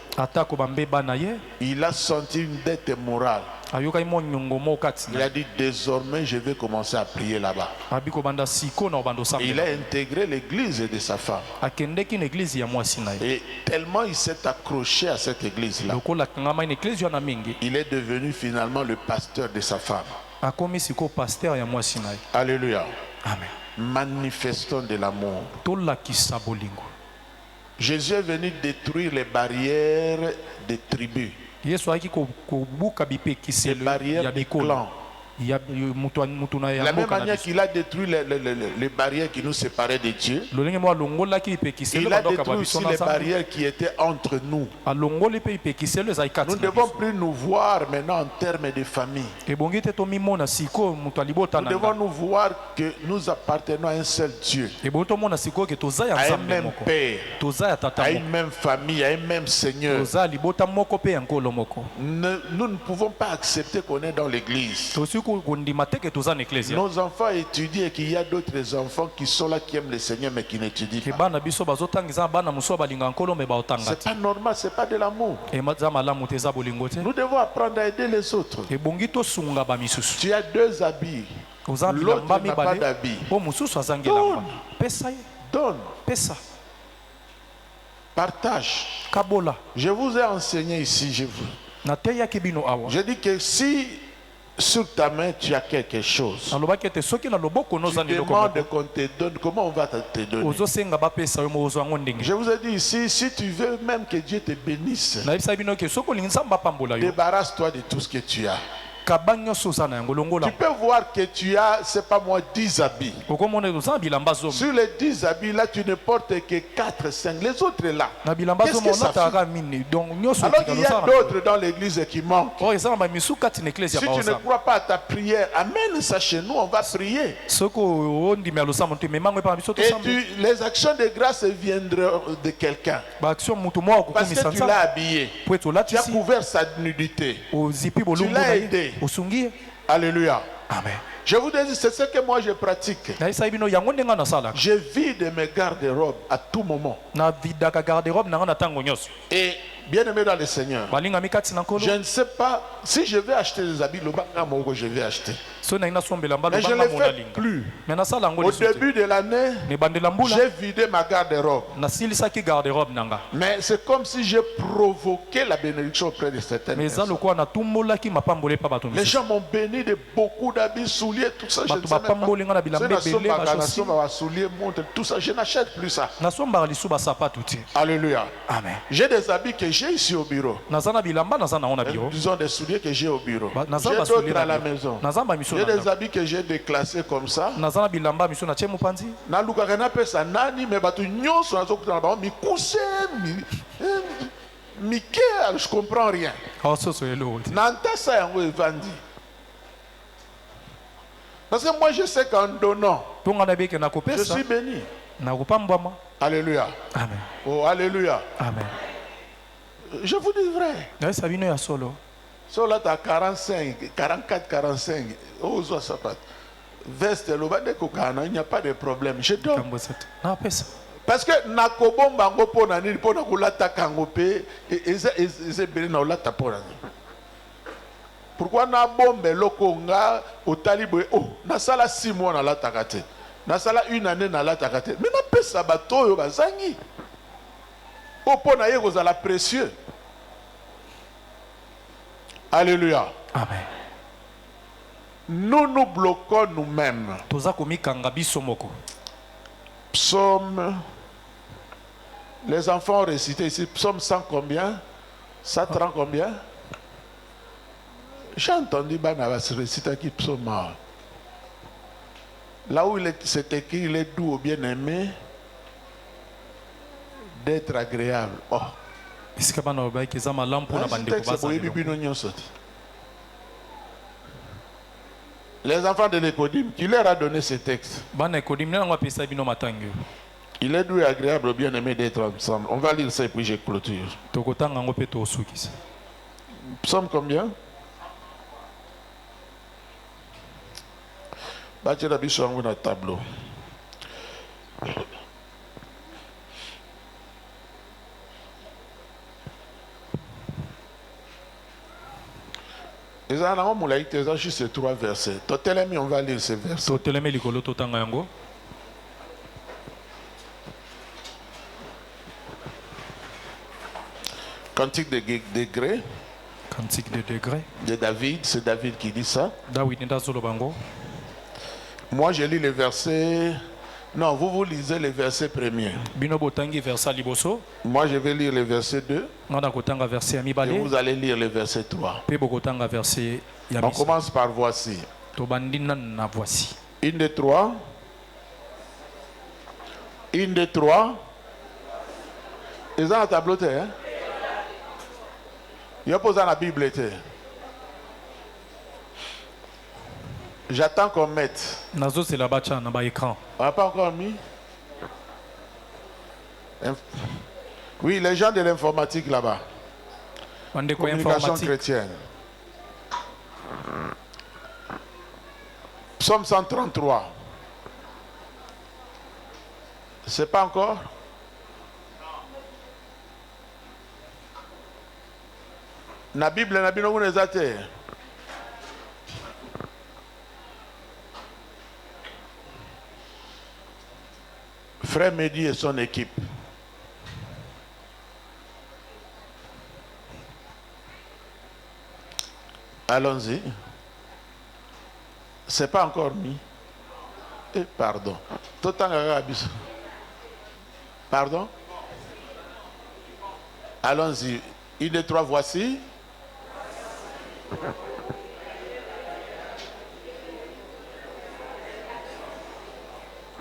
il a senti une dette morale. Il a dit désormais je vais commencer à prier là-bas. Il a intégré l'église de sa femme. Et tellement il s'est accroché à cette église-là, il est devenu finalement le pasteur de sa femme. Alléluia. Amen. Manifestons de l'amour. Jésus est venu détruire les barrières des tribus, les barrières des clans. La même manière qu'il a détruit les barrières qui nous séparaient de Dieu, il a détruit aussi les barrières qui étaient entre nous. Nous ne devons plus nous voir maintenant en termes de famille. Nous devons nous voir que nous appartenons à un seul Dieu, à un même Père, à une même famille, à un même Seigneur. Nous ne pouvons pas accepter qu'on est dans l'église. Nos enfants étudient et qu'il y a d'autres enfants qui sont là, qui aiment le Seigneur mais qui n'étudient pas. C'est pas normal, c'est pas de l'amour. Nous devons apprendre à aider les autres. Tu as deux habits, l'autre n'a pas d'habit. Donne. Partage. Je vous ai enseigné ici, je dis que si sur ta main tu as quelque chose, tu demandes qu'on te donne, comment on va te donner? Je vous ai dit ici, si tu veux même que Dieu te bénisse, débarrasse-toi de tout ce que tu as. Tu peux voir que tu as, c'est pas moi, 10 habits. Sur les 10 habits là, tu ne portes que 4, 5. Les autres là, qu'est-ce que ça fait? Alors qu'il y a d'autres dans l'église qui manquent. Si tu ne crois pas à ta prière, amène ça chez nous, on va prier. Et les actions de grâce viendront de quelqu'un. Parce que tu l'as habillé. Tu as couvert sa nudité. Tu l'as aidé. Alléluia. Amen. Je vous dis, c'est ce que moi je pratique. Je vide mes garde-robes à tout moment. Et bien aimé dans le Seigneur, je ne sais pas si je vais acheter des habits, je vais acheter. Mais je ne le fais plus. Au début de l'année, j'ai vidé ma garde-robe. Mais c'est comme si j'ai provoqué la bénédiction auprès de certaines personnes. Les gens m'ont béni de beaucoup d'habits, souliers, tout ça. Je ne sais même pas. Souliers, montres, tout ça. Je n'achète plus ça. Alléluia. Amen. J'ai des habits que j'ai ici au bureau. Disons des souliers que j'ai au bureau. J'ai d'autres à la maison. J'ai des habits que j'ai déclassés comme ça. Je comprends rien. Parce que moi je sais qu'en donnant, je suis béni. Alléluia. Amen. Oh, alléluia. Amen. Je vous dis vrai. So là, tu as 45, 44, 45. Oh, ça passe. Veste, il n'y a pas de problème. Je donne. Parce que nakobomba ngo pona nini pona kulata kango pe eze beli na ulata pona. Pourquoi na bombe lokonga otalibo oh na sala 6 mois na lata kate. Na sala 1 année na lata kate. Mais na pesa bato yo bazangi. O pona ye kozala précieux. Alléluia. Amen. Nous nous bloquons nous-mêmes. Psaume. Les enfants ont récité ici. Psaume 100 combien? 130 combien? J'ai entendu Barnabas réciter qui psaume. Là où c'est écrit, il est doux au bien-aimé d'être agréable. Oh. Les enfants de l'Écodim, qui leur a donné ce texte? Il est doux et agréable, bien-aimé d'être ensemble. On va lire ça et puis je clôture. Psaume combien? Bâtir la biche sur un tableau. Les enfants ont laïté juste ces 3 versets. Totelemi, on va lire ces versets. Cantique de degré. Cantique de degré. De David, c'est David qui dit ça. Moi, je lis les versets. Non, vous lisez les versets premiers. Moi, je vais lire les versets 2. Et vous allez lire les versets 3. On commence par voici. 1, 2, 3. 1, 2, 3. Ils ont un tableau, hein? Il y a posé la Bible. J'attends qu'on mette. On n'a pas encore mis? Oui, les gens de l'informatique là-bas. Communication chrétienne. Psaume 133. C'est pas encore? La Bible, la Bible, vous les avez. Frère Mehdi et son équipe. Allons-y. C'est pas encore mis. Eh, pardon. Pardon? Allons-y. 1, 2, 3, voici.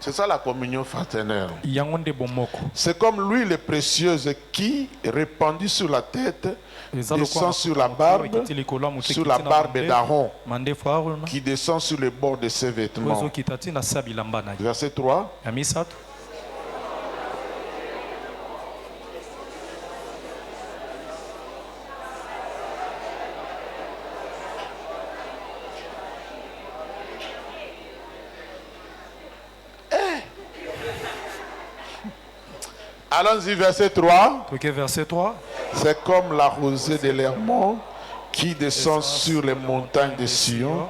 C'est ça la communion fraternelle. C'est comme l'huile précieuse qui, répandue sur la tête, descend sur la barbe d'Aaron, qui descend sur le bord de ses vêtements. Verset 3. Allons-y, verset 3. Verset 3. C'est comme la rosée de l'Hermon qui descend sur les montagnes de Sion,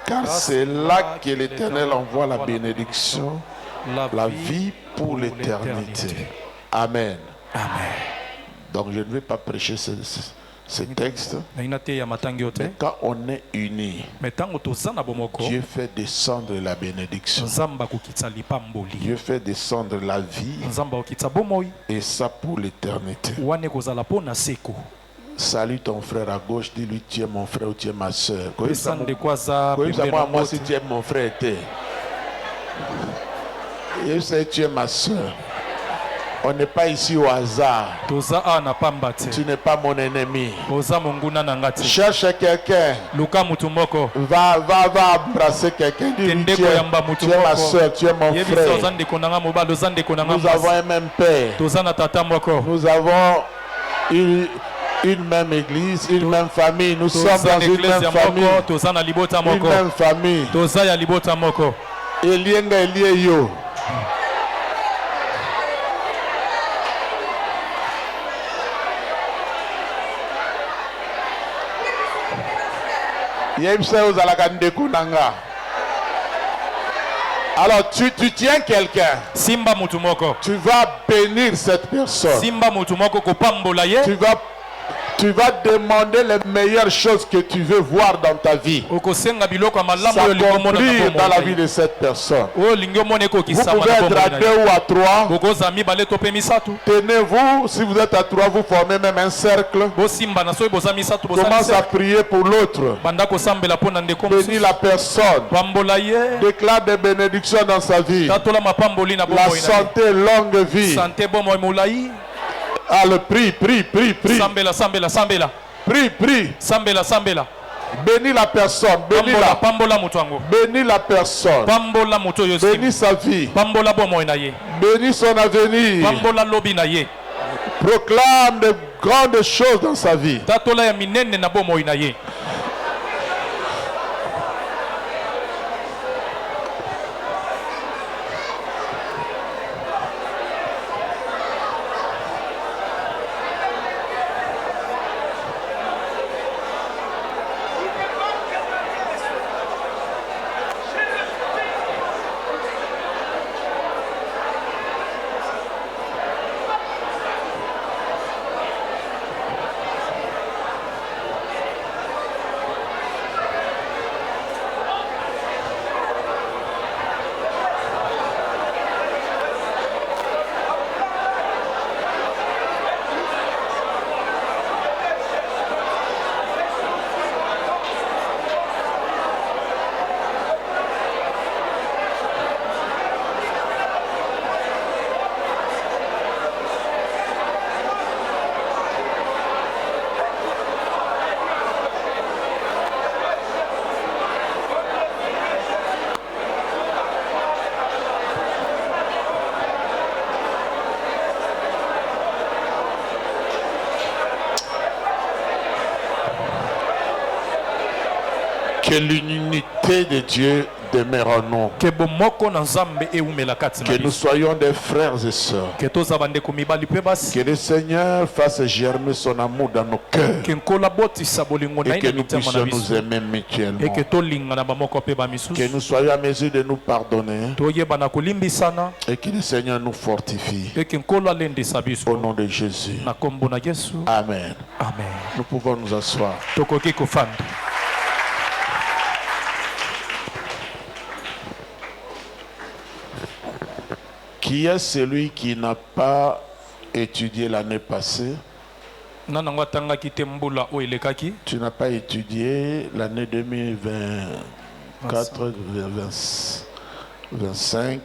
car c'est là que l'Éternel envoie la bénédiction, la vie pour l'éternité. Amen. Amen. Donc je ne vais pas prêcher ce texte. Mais quand on est unis, Dieu fait descendre la bénédiction. Dieu fait descendre la vie. Et ça pour l'éternité. Salue ton frère à gauche, dis-lui tu es mon frère ou tu es ma soeur. Moi si tu es mon frère, je sais tu es ma soeur. On n'est pas ici au hasard. Tu n'es pas mon ennemi. Cherche quelqu'un. Va embrasser quelqu'un. Tu es ma soeur, tu es mon frère. Nous avons un même père. Nous avons une même église, une même famille. Nous sommes dans une même famille. Une même famille. Elienga Elieyo. Alors tu tiens quelqu'un. Simba mutumoko. Tu vas bénir cette personne. Simba mutumoko ko pambola ye. Tu vas demander les meilleures choses que tu veux voir dans ta vie. S'accomplir dans la vie de cette personne. Vous pouvez être à 2 ou à 3. Tenez-vous, si vous êtes à 3, vous formez même un cercle. Commence à prier pour l'autre. Bénis la personne. Déclare des bénédictions dans sa vie. La santé, longue vie. Alors prie. Sambela. Prie. Sambela. Bénis la personne. Bénis la personne. Bénis sa vie. Bénis son avenir. Proclame de grandes choses dans sa vie. Que l'unité de Dieu demeure en nous. Que nous soyons des frères et sœurs. Que le Seigneur fasse germer son amour dans nos cœurs. Et que nous puissions nous aimer mutuellement. Que nous soyons à mesure de nous pardonner. Et que le Seigneur nous fortifie. Au nom de Jésus. Amen. Nous pouvons nous asseoir. Qui est celui qui n'a pas étudié l'année passée? Tu n'as pas étudié l'année 2024, 2025.